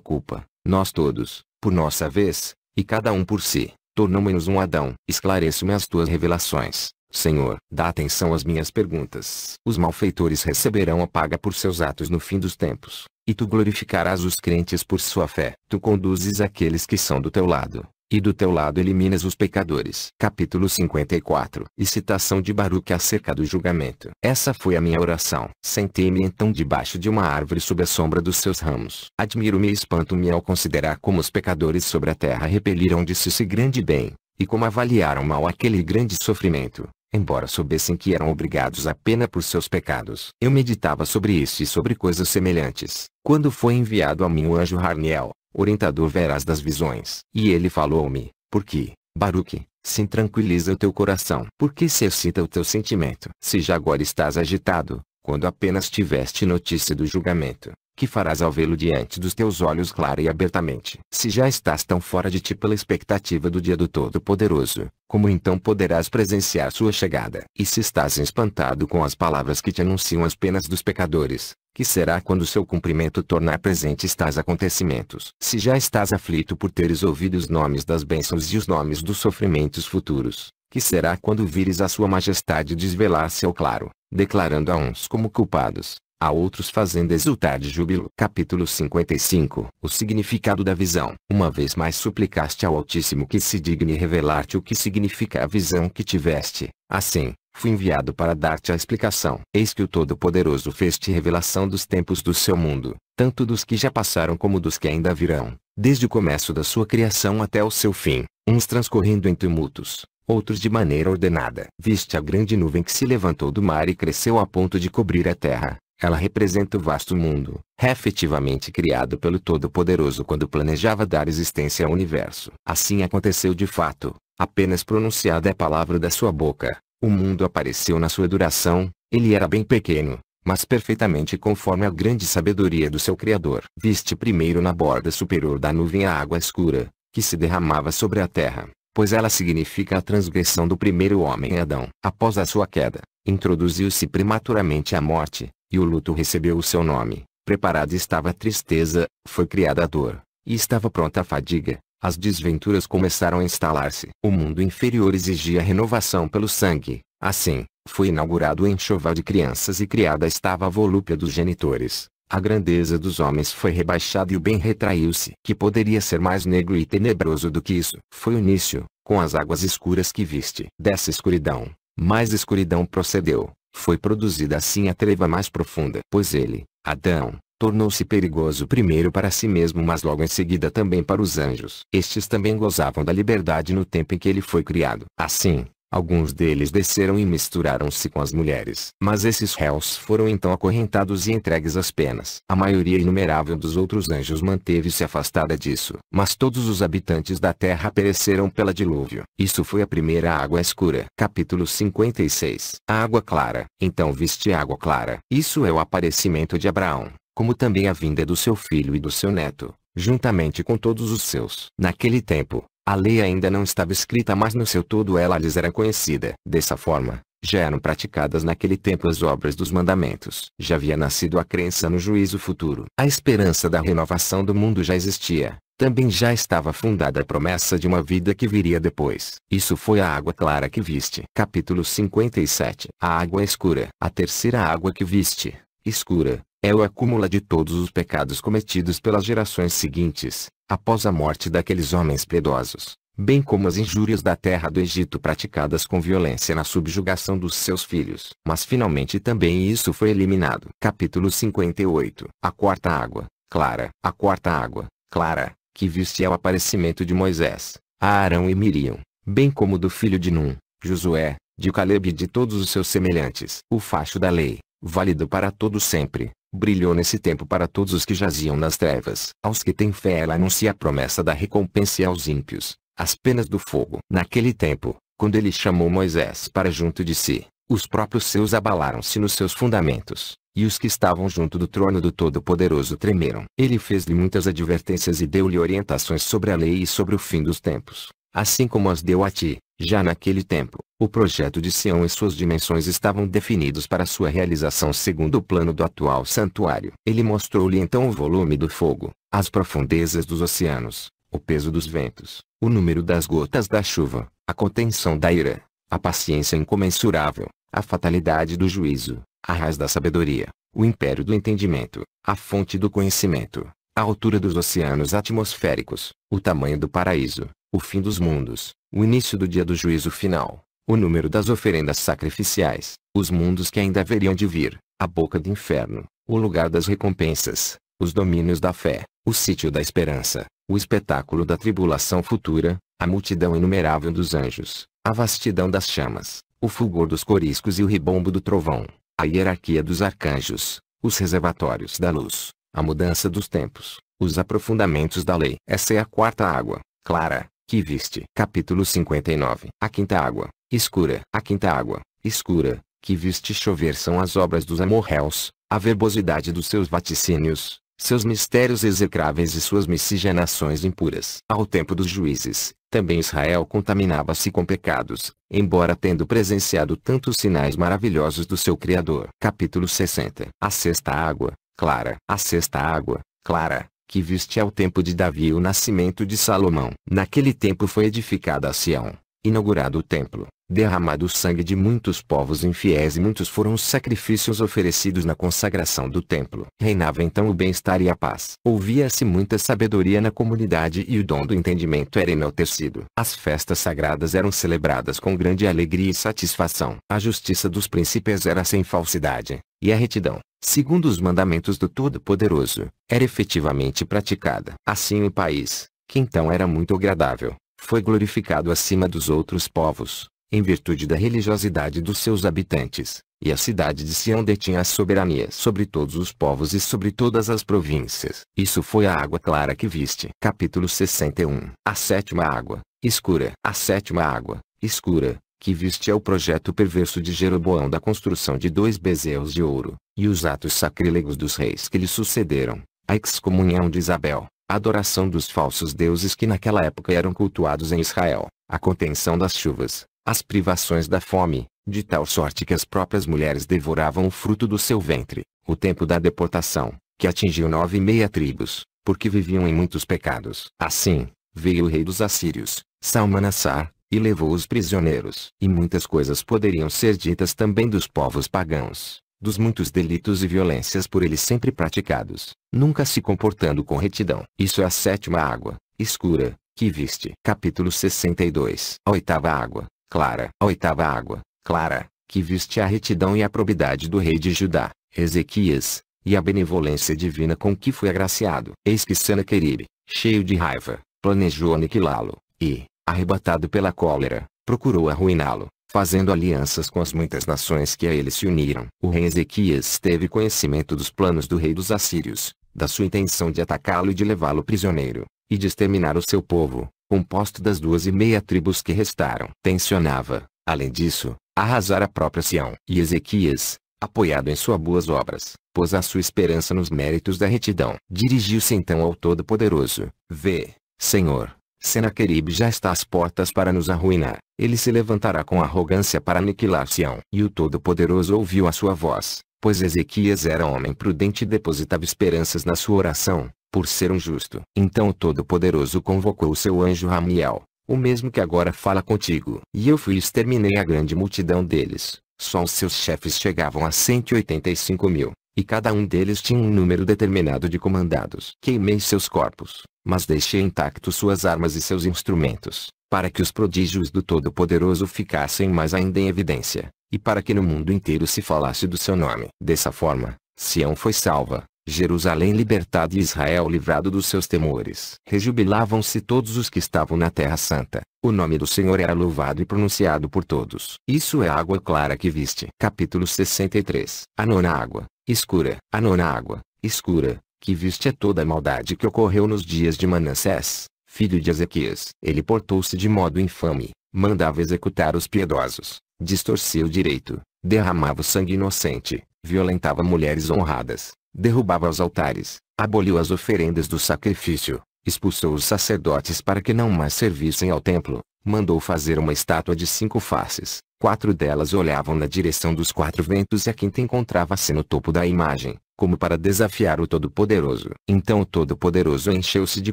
culpa, nós todos, por nossa vez, e cada um por si, tornamo-nos um Adão. Esclareço-me as tuas revelações, Senhor. Dá atenção às minhas perguntas. Os malfeitores receberão a paga por seus atos no fim dos tempos, e tu glorificarás os crentes por sua fé. Tu conduzes aqueles que são do teu lado, e do teu lado eliminas os pecadores. Capítulo 54. E citação de Baruque acerca do julgamento. Essa foi a minha oração. Sentei-me então debaixo de uma árvore sob a sombra dos seus ramos. Admiro-me e espanto-me ao considerar como os pecadores sobre a terra repeliram de si esse grande bem, e como avaliaram mal aquele grande sofrimento, embora soubessem que eram obrigados à pena por seus pecados. Eu meditava sobre isso e sobre coisas semelhantes, quando foi enviado a mim o anjo Harniel, orientador veraz das visões. E ele falou-me: por que, Baruque, se tranquiliza o teu coração? Por que se excita o teu sentimento? Se já agora estás agitado, quando apenas tiveste notícia do julgamento, que farás ao vê-lo diante dos teus olhos clara e abertamente? Se já estás tão fora de ti pela expectativa do dia do Todo-Poderoso, como então poderás presenciar sua chegada? E se estás espantado com as palavras que te anunciam as penas dos pecadores, que será quando seu cumprimento tornar presente tais acontecimentos? Se já estás aflito por teres ouvido os nomes das bênçãos e os nomes dos sofrimentos futuros, que será quando vires a sua majestade desvelar-se ao claro, declarando a uns como culpados, a outros fazendo exultar de júbilo. Capítulo 55. O significado da visão. Uma vez mais suplicaste ao Altíssimo que se digne revelar-te o que significa a visão que tiveste. Assim, fui enviado para dar-te a explicação. Eis que o Todo-Poderoso fez-te revelação dos tempos do seu mundo, tanto dos que já passaram como dos que ainda virão, desde o começo da sua criação até o seu fim, uns transcorrendo em tumultos, outros de maneira ordenada. Viste a grande nuvem que se levantou do mar e cresceu a ponto de cobrir a terra. Ela representa o vasto mundo, efetivamente criado pelo Todo-Poderoso quando planejava dar existência ao universo. Assim aconteceu de fato. Apenas pronunciada a palavra da sua boca, o mundo apareceu na sua duração. Ele era bem pequeno, mas perfeitamente conforme a grande sabedoria do seu Criador. Viste primeiro na borda superior da nuvem a água escura, que se derramava sobre a terra, pois ela significa a transgressão do primeiro homem Adão. Após a sua queda, introduziu-se prematuramente a morte, e o luto recebeu o seu nome. Preparada estava a tristeza, foi criada a dor, e estava pronta a fadiga. As desventuras começaram a instalar-se. O mundo inferior exigia renovação pelo sangue. Assim, foi inaugurado o enxoval de crianças e criada estava a volúpia dos genitores. A grandeza dos homens foi rebaixada e o bem retraiu-se. Que poderia ser mais negro e tenebroso do que isso? Foi o início, com as águas escuras que viste. Dessa escuridão, mais escuridão procedeu. Foi produzida assim a treva mais profunda. Pois ele, Adão, tornou-se perigoso primeiro para si mesmo, mas logo em seguida também para os anjos. Estes também gozavam da liberdade no tempo em que ele foi criado. Assim, alguns deles desceram e misturaram-se com as mulheres. Mas esses réus foram então acorrentados e entregues às penas. A maioria inumerável dos outros anjos manteve-se afastada disso. Mas todos os habitantes da terra pereceram pela dilúvio. Isso foi a primeira água escura. Capítulo 56. A água clara. Então viste água clara. Isso é o aparecimento de Abraão, como também a vinda do seu filho e do seu neto, juntamente com todos os seus. Naquele tempo, a lei ainda não estava escrita, mas no seu todo ela lhes era conhecida. Dessa forma, já eram praticadas naquele tempo as obras dos mandamentos. Já havia nascido a crença no juízo futuro. A esperança da renovação do mundo já existia. Também já estava fundada a promessa de uma vida que viria depois. Isso foi a água clara que viste. Capítulo 57. A água escura. A terceira água que viste, escura, é o acúmulo de todos os pecados cometidos pelas gerações seguintes, após a morte daqueles homens piedosos, bem como as injúrias da terra do Egito praticadas com violência na subjugação dos seus filhos. Mas finalmente também isso foi eliminado. Capítulo 58. A quarta água, clara. A quarta água, clara, que viste ao aparecimento de Moisés, a Arão e Miriam, bem como do filho de Num, Josué, de Calebe e de todos os seus semelhantes. O facho da lei, válido para todos sempre, brilhou nesse tempo para todos os que jaziam nas trevas. Aos que têm fé ela anuncia a promessa da recompensa e aos ímpios, as penas do fogo. Naquele tempo, quando ele chamou Moisés para junto de si, os próprios seus abalaram-se nos seus fundamentos, e os que estavam junto do trono do Todo-Poderoso tremeram. Ele fez-lhe muitas advertências e deu-lhe orientações sobre a lei e sobre o fim dos tempos, assim como as deu a ti. Já naquele tempo, o projeto de Sião e suas dimensões estavam definidos para sua realização segundo o plano do atual santuário. Ele mostrou-lhe então o volume do fogo, as profundezas dos oceanos, o peso dos ventos, o número das gotas da chuva, a contenção da ira, a paciência incomensurável, a fatalidade do juízo, a raiz da sabedoria, o império do entendimento, a fonte do conhecimento, a altura dos oceanos atmosféricos, o tamanho do paraíso, o fim dos mundos, o início do dia do juízo final, o número das oferendas sacrificiais, os mundos que ainda haveriam de vir, a boca do inferno, o lugar das recompensas, os domínios da fé, o sítio da esperança, o espetáculo da tribulação futura, a multidão inumerável dos anjos, a vastidão das chamas, o fulgor dos coriscos e o ribombo do trovão, a hierarquia dos arcanjos, os reservatórios da luz, a mudança dos tempos, os aprofundamentos da lei. Essa é a quarta água, clara, que viste. Capítulo 59. A quinta água, escura. A quinta água, escura, que viste chover são as obras dos amorreus, a verbosidade dos seus vaticínios, seus mistérios execráveis e suas miscigenações impuras. Ao tempo dos juízes, também Israel contaminava-se com pecados, embora tendo presenciado tantos sinais maravilhosos do seu Criador. Capítulo 60. A sexta água, clara. A sexta água, clara, que viste ao tempo de Davi e o nascimento de Salomão. Naquele tempo foi edificada a Sião, inaugurado o templo, derramado o sangue de muitos povos infiéis e muitos foram os sacrifícios oferecidos na consagração do templo. Reinava então o bem-estar e a paz. Ouvia-se muita sabedoria na comunidade e o dom do entendimento era enaltecido. As festas sagradas eram celebradas com grande alegria e satisfação. A justiça dos príncipes era sem falsidade, e a retidão, segundo os mandamentos do Todo-Poderoso, era efetivamente praticada. Assim o país, que então era muito agradável, foi glorificado acima dos outros povos, em virtude da religiosidade dos seus habitantes, e a cidade de Sião detinha a soberania sobre todos os povos e sobre todas as províncias. Isso foi a água clara que viste. Capítulo 61. A sétima água, escura. A sétima água, escura, que viste é o projeto perverso de Jeroboão da construção de 2 bezerros de ouro, e os atos sacrílegos dos reis que lhe sucederam, a excomunhão de Isabel, a adoração dos falsos deuses que naquela época eram cultuados em Israel, a contenção das chuvas, as privações da fome, de tal sorte que as próprias mulheres devoravam o fruto do seu ventre, o tempo da deportação, que atingiu 9,5 tribos, porque viviam em muitos pecados. Assim, veio o rei dos assírios, Salmanassar, e levou os prisioneiros. E muitas coisas poderiam ser ditas também dos povos pagãos, dos muitos delitos e violências por eles sempre praticados, nunca se comportando com retidão. Isso é a sétima água, escura, que viste. Capítulo 62. A oitava água, clara. A oitava água, clara, que viste a retidão e a probidade do rei de Judá, Ezequias, e a benevolência divina com que foi agraciado. Eis que Senaqueribe, cheio de raiva, planejou aniquilá-lo, e, arrebatado pela cólera, procurou arruiná-lo, fazendo alianças com as muitas nações que a ele se uniram. O rei Ezequias teve conhecimento dos planos do rei dos assírios, da sua intenção de atacá-lo e de levá-lo prisioneiro, e de exterminar o seu povo, composto das 2,5 tribos que restaram. Tencionava, além disso, arrasar a própria Sião. E Ezequias, apoiado em suas boas obras, pôs a sua esperança nos méritos da retidão. Dirigiu-se então ao Todo-Poderoso: Vê, Senhor, Senaqueribe já está às portas para nos arruinar. Ele se levantará com arrogância para aniquilar Sião. E o Todo-Poderoso ouviu a sua voz, pois Ezequias era homem prudente e depositava esperanças na sua oração, por ser um justo. Então o Todo-Poderoso convocou o seu anjo Ramiel, o mesmo que agora fala contigo. E eu fui e exterminei a grande multidão deles. Só os seus chefes chegavam a 185.000, e cada um deles tinha um número determinado de comandados. Queimei seus corpos, mas deixei intactos suas armas e seus instrumentos, para que os prodígios do Todo-Poderoso ficassem mais ainda em evidência, e para que no mundo inteiro se falasse do seu nome. Dessa forma, Sião foi salva, Jerusalém libertada e Israel livrado dos seus temores. Rejubilavam-se todos os que estavam na terra santa. O nome do Senhor era louvado e pronunciado por todos. Isso é a água clara que viste. Capítulo 63. A nona água, escura. A nona água, escura, que viste é toda a maldade que ocorreu nos dias de Manassés, filho de Ezequias. Ele portou-se de modo infame, mandava executar os piedosos, distorcia o direito, derramava o sangue inocente, violentava mulheres honradas, derrubava os altares, aboliu as oferendas do sacrifício, expulsou os sacerdotes para que não mais servissem ao templo, mandou fazer uma estátua de 5 faces, 4 delas olhavam na direção dos 4 ventos e a quinta encontrava-se no topo da imagem, como para desafiar o Todo-Poderoso. Então o Todo-Poderoso encheu-se de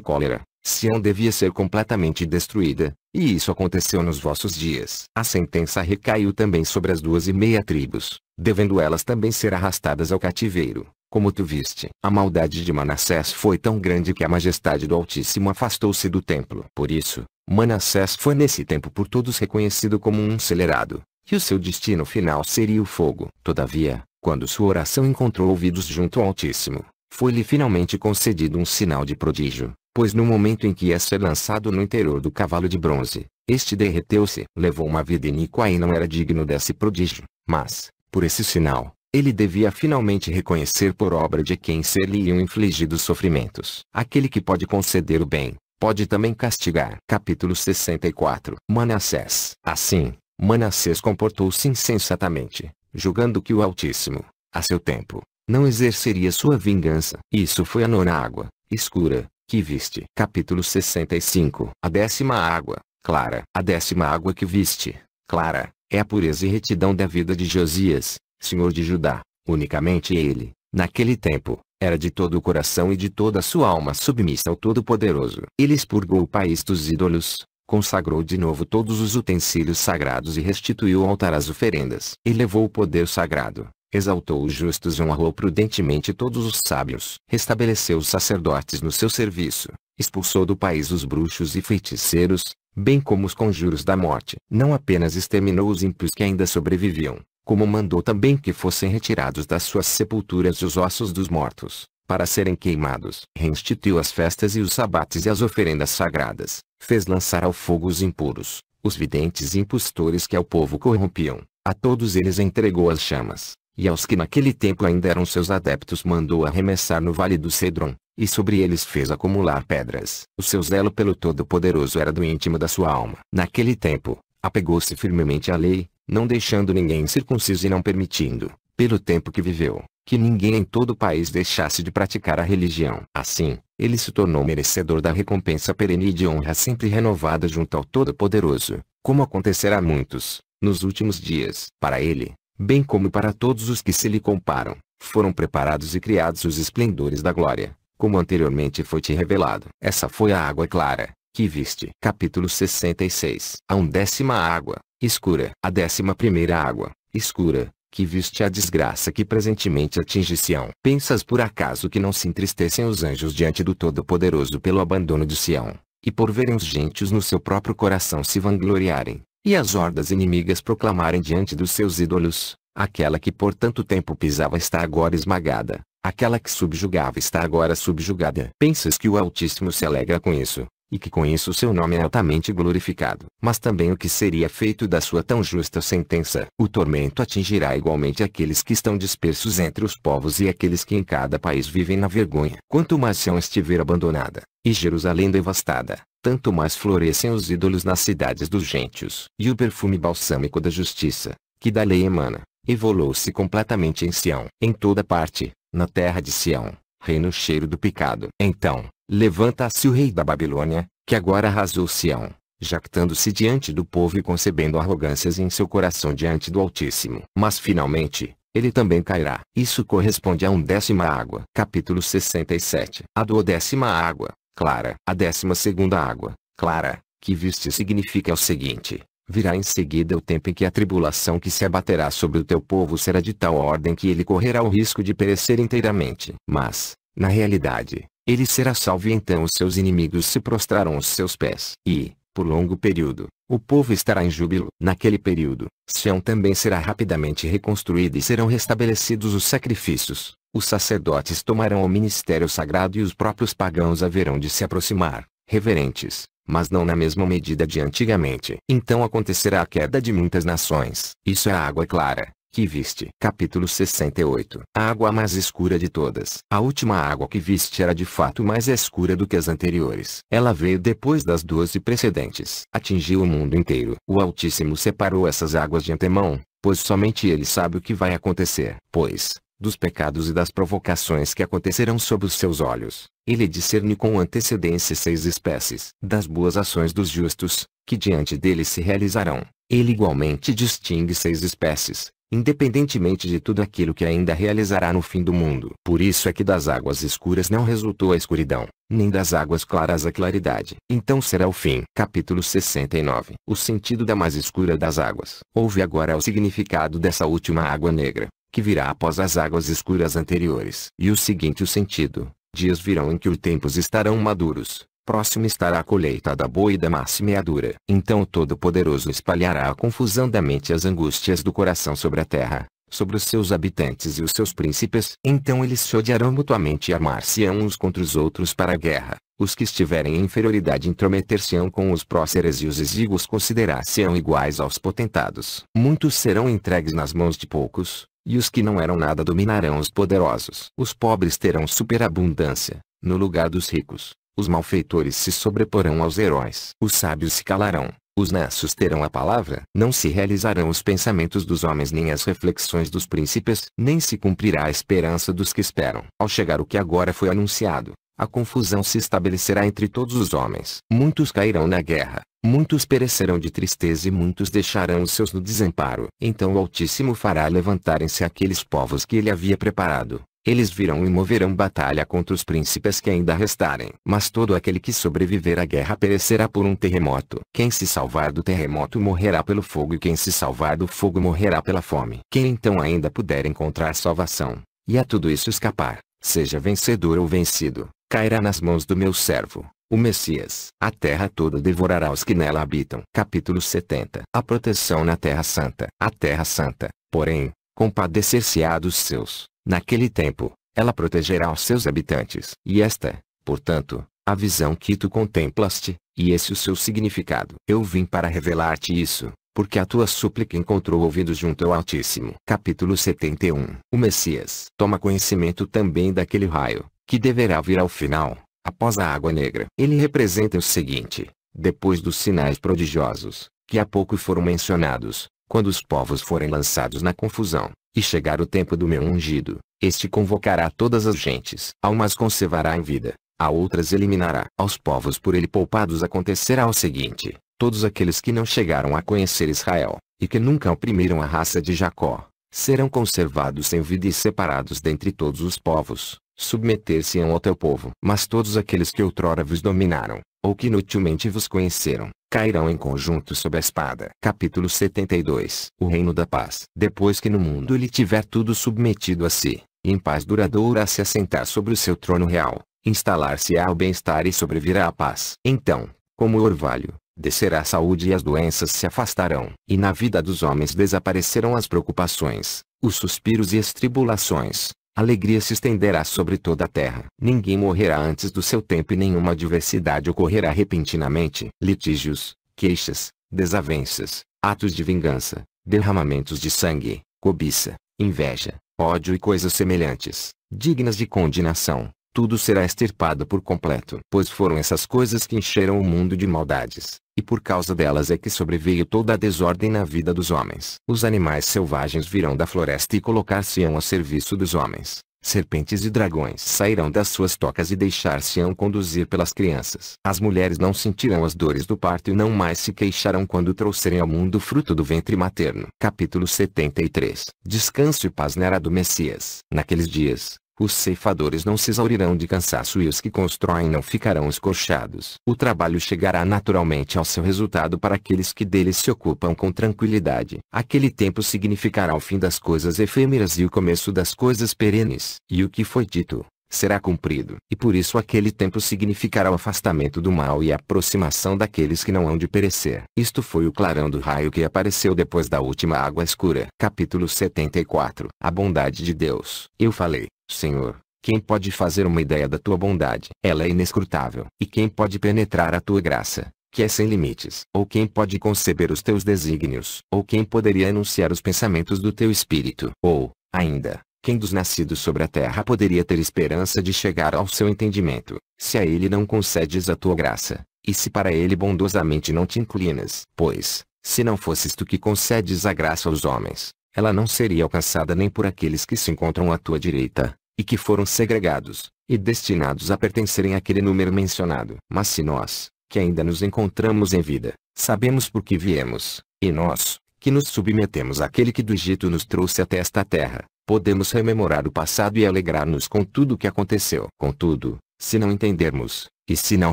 cólera. Sião devia ser completamente destruída, e isso aconteceu nos vossos dias. A sentença recaiu também sobre as 2,5 tribos, devendo elas também ser arrastadas ao cativeiro, como tu viste. A maldade de Manassés foi tão grande que a majestade do Altíssimo afastou-se do templo. Por isso, Manassés foi nesse tempo por todos reconhecido como um acelerado, e o seu destino final seria o fogo. Todavia, quando sua oração encontrou ouvidos junto ao Altíssimo, foi-lhe finalmente concedido um sinal de prodígio. Pois no momento em que ia ser lançado no interior do cavalo de bronze, este derreteu-se. Levou uma vida iníqua e não era digno desse prodígio. Mas, por esse sinal, ele devia finalmente reconhecer por obra de quem ser-lhe-iam infligidos sofrimentos. Aquele que pode conceder o bem, pode também castigar. Capítulo 64. Manassés. Assim, Manassés comportou-se insensatamente, julgando que o Altíssimo, a seu tempo, não exerceria sua vingança. Isso foi a nona água, escura, que viste. Capítulo 65. A 10ª água, clara. A 10ª água que viste, clara, é a pureza e retidão da vida de Josias, senhor de Judá. Unicamente ele, naquele tempo, era de todo o coração e de toda a sua alma submissa ao Todo-Poderoso. Ele expurgou o país dos ídolos, consagrou de novo todos os utensílios sagrados e restituiu ao altar as oferendas. Elevou o poder sagrado, exaltou os justos e honrou prudentemente todos os sábios. Restabeleceu os sacerdotes no seu serviço, expulsou do país os bruxos e feiticeiros, bem como os conjuros da morte. Não apenas exterminou os ímpios que ainda sobreviviam, como mandou também que fossem retirados das suas sepulturas os ossos dos mortos, para serem queimados. Reinstituiu as festas e os sabates e as oferendas sagradas, fez lançar ao fogo os impuros, os videntes e impostores que ao povo corrompiam. A todos eles entregou as chamas. E aos que naquele tempo ainda eram seus adeptos mandou arremessar no vale do Cedron, e sobre eles fez acumular pedras. O seu zelo pelo Todo-Poderoso era do íntimo da sua alma. Naquele tempo, apegou-se firmemente à lei, não deixando ninguém circunciso e não permitindo, pelo tempo que viveu, que ninguém em todo o país deixasse de praticar a religião. Assim, ele se tornou merecedor da recompensa perene e de honra sempre renovada junto ao Todo-Poderoso, como acontecerá a muitos, nos últimos dias. Para ele, bem como para todos os que se lhe comparam, foram preparados e criados os esplendores da glória, como anteriormente foi te revelado. Essa foi a água clara, que viste. Capítulo 66. A 10ª água, escura. A 11ª água, escura, que viste a desgraça que presentemente atinge Sião. Pensas por acaso que não se entristecem os anjos diante do Todo-Poderoso pelo abandono de Sião, e por verem os gentios no seu próprio coração se vangloriarem, e as hordas inimigas proclamarem diante dos seus ídolos: aquela que por tanto tempo pisava está agora esmagada, aquela que subjugava está agora subjugada. Pensas que o Altíssimo se alegra com isso, e que com isso seu nome é altamente glorificado. Mas também o que seria feito da sua tão justa sentença? O tormento atingirá igualmente aqueles que estão dispersos entre os povos e aqueles que em cada país vivem na vergonha. Quanto mais Sião estiver abandonada, e Jerusalém devastada, tanto mais florescem os ídolos nas cidades dos gentios. E o perfume balsâmico da justiça, que da lei emana, evoluou-se completamente em Sião. Em toda parte, na terra de Sião, reina o cheiro do pecado. Então, levanta-se o rei da Babilônia, que agora arrasou Sião, jactando-se diante do povo e concebendo arrogâncias em seu coração diante do Altíssimo. Mas finalmente, ele também cairá. Isso corresponde a 10ª água. Capítulo 67. A 12ª água, clara. A 12ª água, clara, que viste significa o seguinte: virá em seguida o tempo em que a tribulação que se abaterá sobre o teu povo será de tal ordem que ele correrá o risco de perecer inteiramente. Mas, na realidade, ele será salvo e então os seus inimigos se prostrarão aos seus pés. E, por longo período, o povo estará em júbilo. Naquele período, Sião também será rapidamente reconstruída e serão restabelecidos os sacrifícios, Os sacerdotes tomarão o ministério sagrado e os próprios pagãos haverão de se aproximar, reverentes, mas não na mesma medida de antigamente. Então acontecerá a queda de muitas nações. Isso é a água clara, que viste. Capítulo 68. A água mais escura de todas. A última água que viste era de fato mais escura do que as anteriores. Ela veio depois das 12 precedentes. Atingiu o mundo inteiro. O Altíssimo separou essas águas de antemão, pois somente ele sabe o que vai acontecer. Pois, dos pecados e das provocações que acontecerão sob os seus olhos, ele discerne com antecedência 6 espécies. Das boas ações dos justos, que diante dele se realizarão, ele igualmente distingue 6 espécies, independentemente de tudo aquilo que ainda realizará no fim do mundo. Por isso é que das águas escuras não resultou a escuridão, nem das águas claras a claridade. Então será o fim. Capítulo 69. O sentido da mais escura das águas. Ouve agora o significado dessa última água negra, que virá após as águas escuras anteriores. E o seguinte o sentido: dias virão em que os tempos estarão maduros, próximo estará a colheita da boa e da má semeadura. Então o Todo-Poderoso espalhará a confusão da mente e as angústias do coração sobre a terra, sobre os seus habitantes e os seus príncipes. Então eles se odiarão mutuamente e armar-se-ão uns contra os outros para a guerra. Os que estiverem em inferioridade intrometer-se-ão com os próceres e os exíguos considerar-se-ão iguais aos potentados. Muitos serão entregues nas mãos de poucos, e os que não eram nada dominarão os poderosos. Os pobres terão superabundância, no lugar dos ricos. Os malfeitores se sobreporão aos heróis. Os sábios se calarão. Os nessos terão a palavra. Não se realizarão os pensamentos dos homens nem as reflexões dos príncipes. Nem se cumprirá a esperança dos que esperam. Ao chegar o que agora foi anunciado, a confusão se estabelecerá entre todos os homens. Muitos cairão na guerra. Muitos perecerão de tristeza e muitos deixarão os seus no desamparo. Então o Altíssimo fará levantarem-se aqueles povos que ele havia preparado. Eles virão e moverão batalha contra os príncipes que ainda restarem. Mas todo aquele que sobreviver à guerra perecerá por um terremoto. Quem se salvar do terremoto morrerá pelo fogo e quem se salvar do fogo morrerá pela fome. Quem então ainda puder encontrar salvação, e a tudo isso escapar, seja vencedor ou vencido, cairá nas mãos do meu servo, o Messias. A terra toda devorará os que nela habitam. Capítulo 70. A proteção na Terra Santa. A Terra Santa, porém, compadecer-se-á dos seus. Naquele tempo, ela protegerá os seus habitantes. E esta, portanto, a visão que tu contemplaste, e esse o seu significado. Eu vim para revelar-te isso, porque a tua súplica encontrou ouvidos junto ao Altíssimo. Capítulo 71. O Messias. Toma conhecimento também daquele raio, que deverá vir ao final, após a água negra. Ele representa o seguinte: depois dos sinais prodigiosos, que há pouco foram mencionados, quando os povos forem lançados na confusão, e chegar o tempo do meu ungido, este convocará todas as gentes. A umas conservará em vida, a outras eliminará. Aos povos por ele poupados acontecerá o seguinte: todos aqueles que não chegaram a conhecer Israel, e que nunca oprimiram a raça de Jacó, serão conservados sem vida e separados dentre todos os povos, submeter-se-ão ao teu povo. Mas todos aqueles que outrora vos dominaram, ou que inutilmente vos conheceram, cairão em conjunto sob a espada. Capítulo 72. O reino da paz. Depois que no mundo ele tiver tudo submetido a si, e em paz duradoura se assentar sobre o seu trono real, instalar-se-á o bem-estar e sobrevirá a paz. Então, como o orvalho, descerá a saúde e as doenças se afastarão. E na vida dos homens desaparecerão as preocupações, os suspiros e as tribulações. A alegria se estenderá sobre toda a terra. Ninguém morrerá antes do seu tempo e nenhuma adversidade ocorrerá repentinamente. Litígios, queixas, desavenças, atos de vingança, derramamentos de sangue, cobiça, inveja, ódio e coisas semelhantes, dignas de condenação, tudo será extirpado por completo. Pois foram essas coisas que encheram o mundo de maldades, e por causa delas é que sobreveio toda a desordem na vida dos homens. Os animais selvagens virão da floresta e colocar-se-ão a serviço dos homens. Serpentes e dragões sairão das suas tocas e deixar-se-ão conduzir pelas crianças. As mulheres não sentirão as dores do parto e não mais se queixarão quando trouxerem ao mundo o fruto do ventre materno. Capítulo 73. Descanso e paz na era do Messias. Naqueles dias, os ceifadores não se exaurirão de cansaço e os que constroem não ficarão escorchados. O trabalho chegará naturalmente ao seu resultado para aqueles que dele se ocupam com tranquilidade. Aquele tempo significará o fim das coisas efêmeras e o começo das coisas perenes. E o que foi dito, será cumprido. E por isso aquele tempo significará o afastamento do mal e a aproximação daqueles que não hão de perecer. Isto foi o clarão do raio que apareceu depois da última água escura. Capítulo 74. A bondade de Deus. Eu falei, Senhor, quem pode fazer uma ideia da tua bondade? Ela é inescrutável. E quem pode penetrar a tua graça, que é sem limites? Ou quem pode conceber os teus desígnios? Ou quem poderia enunciar os pensamentos do teu espírito? Ou, ainda, quem dos nascidos sobre a terra poderia ter esperança de chegar ao seu entendimento, se a ele não concedes a tua graça, e se para ele bondosamente não te inclinas? Pois, se não fosses tu que concedes a graça aos homens, ela não seria alcançada nem por aqueles que se encontram à tua direita, e que foram segregados, e destinados a pertencerem àquele número mencionado. Mas se nós, que ainda nos encontramos em vida, sabemos por que viemos, e nós, que nos submetemos àquele que do Egito nos trouxe até esta terra, podemos rememorar o passado e alegrar-nos com tudo o que aconteceu. Contudo, se não entendermos, e se não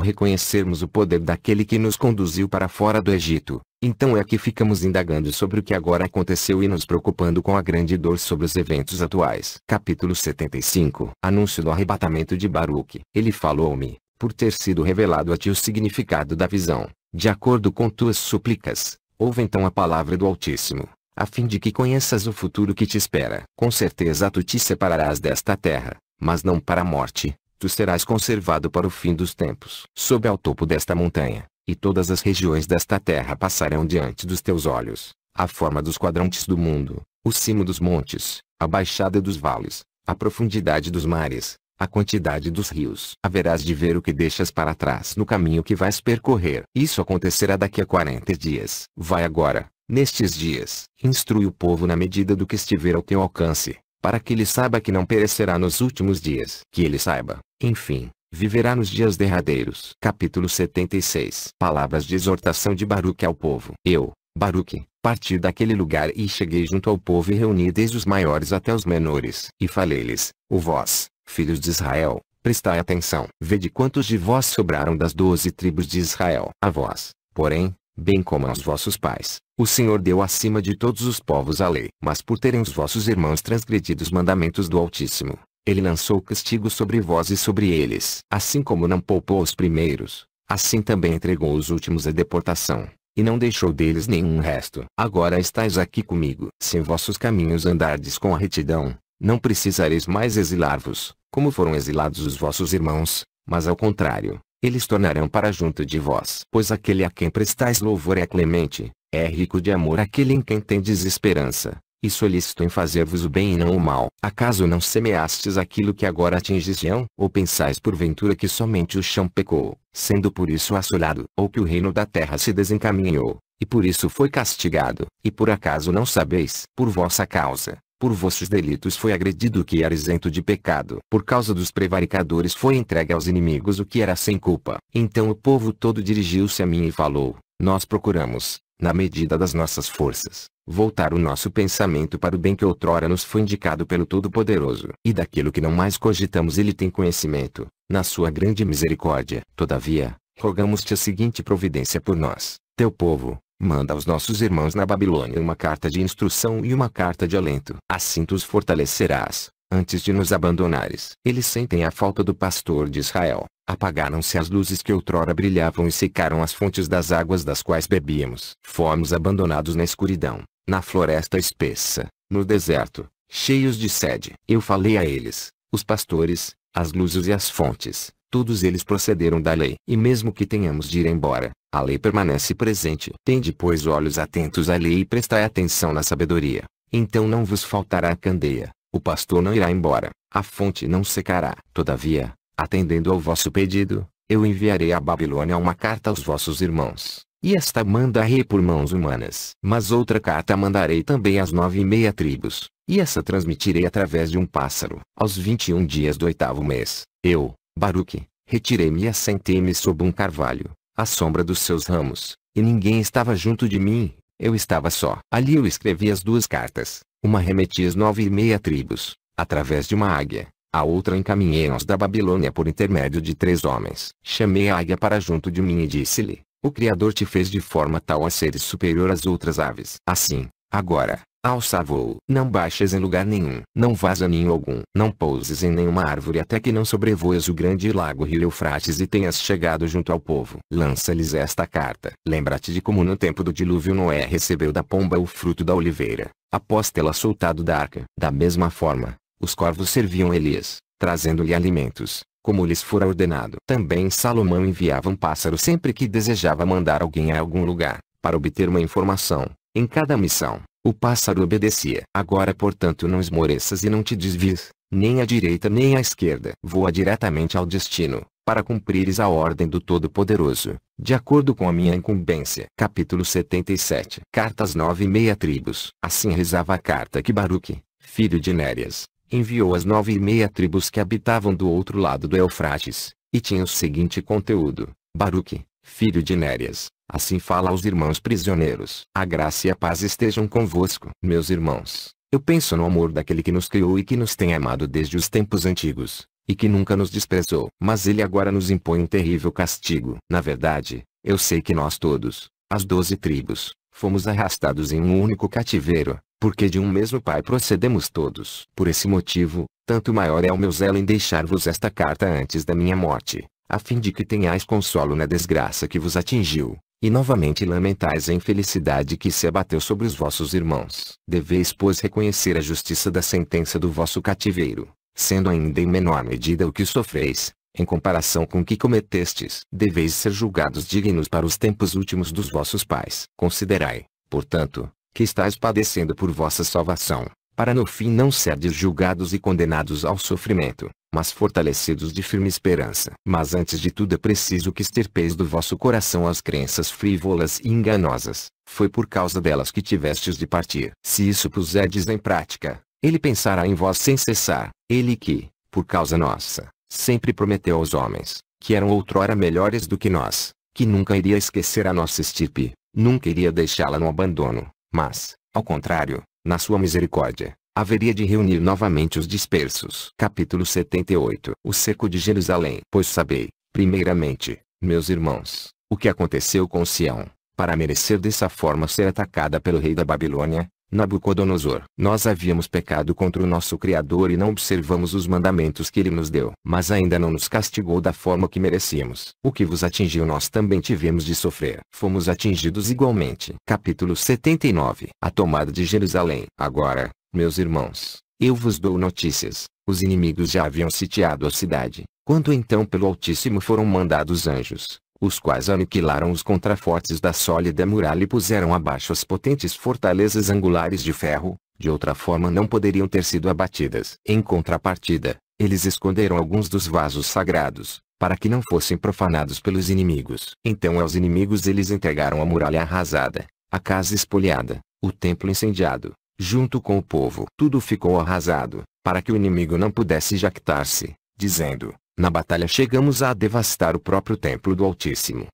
reconhecermos o poder daquele que nos conduziu para fora do Egito, então é que ficamos indagando sobre o que agora aconteceu e nos preocupando com a grande dor sobre os eventos atuais. Capítulo 75. Anúncio do arrebatamento de Baruque. Ele falou-me, por ter sido revelado a ti o significado da visão, de acordo com tuas súplicas. Ouve então a palavra do Altíssimo, a fim de que conheças o futuro que te espera. Com certeza tu te separarás desta terra, mas não para a morte. Tu serás conservado para o fim dos tempos. Sobe ao topo desta montanha, e todas as regiões desta terra passarão diante dos teus olhos. A forma dos quadrantes do mundo, o cimo dos montes, a baixada dos vales, a profundidade dos mares, a quantidade dos rios. Haverás de ver o que deixas para trás no caminho que vais percorrer. Isso acontecerá daqui a 40 dias. Vai agora, nestes dias, instrui o povo na medida do que estiver ao teu alcance, para que ele saiba que não perecerá nos últimos dias. Que ele saiba, enfim, viverá nos dias derradeiros. Capítulo 76. Palavras de exortação de Baruque ao povo. Eu, Baruque, parti daquele lugar e cheguei junto ao povo e reuni desde os maiores até os menores. E falei-lhes, vós, filhos de Israel, prestai atenção. Vede quantos de vós sobraram das 12 tribos de Israel. A vós, porém, bem como aos vossos pais, o Senhor deu acima de todos os povos a lei. Mas por terem os vossos irmãos transgredido os mandamentos do Altíssimo, ele lançou castigo sobre vós e sobre eles. Assim como não poupou os primeiros, assim também entregou os últimos à deportação, e não deixou deles nenhum resto. Agora estais aqui comigo. Se em vossos caminhos andardes com a retidão, não precisareis mais exilar-vos, como foram exilados os vossos irmãos, mas ao contrário, eles tornarão para junto de vós. Pois aquele a quem prestais louvor é clemente, é rico de amor aquele em quem tendes esperança, e solícito em fazer-vos o bem e não o mal. Acaso não semeastes aquilo que agora atinges Sião? Ou pensais porventura que somente o chão pecou, sendo por isso assolado? Ou que o reino da terra se desencaminhou, e por isso foi castigado? E por acaso não sabeis? Por vossa causa, por vossos delitos foi agredido o que era isento de pecado. Por causa dos prevaricadores foi entregue aos inimigos o que era sem culpa. Então o povo todo dirigiu-se a mim e falou, nós procuramos, na medida das nossas forças, voltar o nosso pensamento para o bem que outrora nos foi indicado pelo Todo-Poderoso. E daquilo que não mais cogitamos ele tem conhecimento, na sua grande misericórdia. Todavia, rogamos-te a seguinte providência por nós, teu povo. Manda aos nossos irmãos na Babilônia uma carta de instrução e uma carta de alento. Assim tu os fortalecerás, antes de nos abandonares. Eles sentem a falta do pastor de Israel. Apagaram-se as luzes que outrora brilhavam e secaram as fontes das águas das quais bebíamos. Fomos abandonados na escuridão, na floresta espessa, no deserto, cheios de sede. Eu falei a eles, os pastores, as luzes e as fontes. Todos eles procederam da lei. E mesmo que tenhamos de ir embora, a lei permanece presente. Tende pois olhos atentos à lei e prestai atenção na sabedoria. Então não vos faltará a candeia, o pastor não irá embora, a fonte não secará. Todavia, atendendo ao vosso pedido, eu enviarei à Babilônia uma carta aos vossos irmãos, e esta mandarei por mãos humanas. Mas outra carta mandarei também às 9,5 tribos, e essa transmitirei através de um pássaro. Aos 21 dias do 8º mês, eu, Baruque, retirei-me e assentei-me sob um carvalho, à sombra dos seus ramos, e ninguém estava junto de mim, eu estava só. Ali eu escrevi as 2 cartas, uma remeti às 9,5 tribos, através de uma águia, a outra encaminhei aos da Babilônia por intermédio de 3 homens. Chamei a águia para junto de mim e disse-lhe, o Criador te fez de forma tal a seres superior às outras aves. Assim, agora, Alça voo. Não baixes em lugar nenhum. Não vás a ninho algum. Não pouses em nenhuma árvore até que não sobrevoes o grande lago rio Eufrates e tenhas chegado junto ao povo. Lança-lhes esta carta. Lembra-te de como no tempo do dilúvio Noé recebeu da pomba o fruto da oliveira, após tê-la soltado da arca. Da mesma forma, os corvos serviam Elias, trazendo-lhe alimentos, como lhes fora ordenado. Também Salomão enviava um pássaro sempre que desejava mandar alguém a algum lugar, para obter uma informação. Em cada missão, o pássaro obedecia. Agora, portanto, não esmoreças e não te desvies, nem à direita nem à esquerda. Voa diretamente ao destino, para cumprires a ordem do Todo-Poderoso, de acordo com a minha incumbência. Capítulo 77. Cartas 9,5 tribos. Assim rezava a carta que Baruque, filho de Nérias, enviou às 9,5 tribos que habitavam do outro lado do Eufrates, e tinha o seguinte conteúdo: Baruque, filho de Nérias, assim fala aos irmãos prisioneiros. A graça e a paz estejam convosco. Meus irmãos, eu penso no amor daquele que nos criou e que nos tem amado desde os tempos antigos, e que nunca nos desprezou. Mas ele agora nos impõe um terrível castigo. Na verdade, eu sei que nós todos, as 12 tribos, fomos arrastados em um único cativeiro, porque de um mesmo pai procedemos todos. Por esse motivo, tanto maior é o meu zelo em deixar-vos esta carta antes da minha morte, a fim de que tenhais consolo na desgraça que vos atingiu, e novamente lamentais a infelicidade que se abateu sobre os vossos irmãos. Deveis, pois, reconhecer a justiça da sentença do vosso cativeiro, sendo ainda em menor medida o que sofreis, em comparação com o que cometestes. Deveis ser julgados dignos para os tempos últimos dos vossos pais. Considerai, portanto, que estáis padecendo por vossa salvação, para no fim não serdes julgados e condenados ao sofrimento, mas fortalecidos de firme esperança. Mas antes de tudo é preciso que extirpeis do vosso coração as crenças frívolas e enganosas. Foi por causa delas que tivestes de partir. Se isso puserdes em prática, ele pensará em vós sem cessar. Ele que, por causa nossa, sempre prometeu aos homens, que eram outrora melhores do que nós, que nunca iria esquecer a nossa estirpe, nunca iria deixá-la no abandono, mas, ao contrário, na sua misericórdia, haveria de reunir novamente os dispersos. Capítulo 78. O cerco de Jerusalém. Pois sabei, primeiramente, meus irmãos, o que aconteceu com Sião, para merecer dessa forma ser atacada pelo rei da Babilônia, Nabucodonosor. Nós havíamos pecado contra o nosso Criador e não observamos os mandamentos que ele nos deu. Mas ainda não nos castigou da forma que merecíamos. O que vos atingiu nós também tivemos de sofrer. Fomos atingidos igualmente. Capítulo 79. A tomada de Jerusalém. Agora, meus irmãos, eu vos dou notícias. Os inimigos já haviam sitiado a cidade, quando então pelo Altíssimo foram mandados anjos, os quais aniquilaram os contrafortes da sólida muralha e puseram abaixo as potentes fortalezas angulares de ferro, de outra forma não poderiam ter sido abatidas. Em contrapartida, eles esconderam alguns dos vasos sagrados, para que não fossem profanados pelos inimigos. Então aos inimigos eles entregaram a muralha arrasada, a casa espoliada, o templo incendiado, junto com o povo. Tudo ficou arrasado, para que o inimigo não pudesse jactar-se, dizendo: na batalha chegamos a devastar o próprio templo do Altíssimo.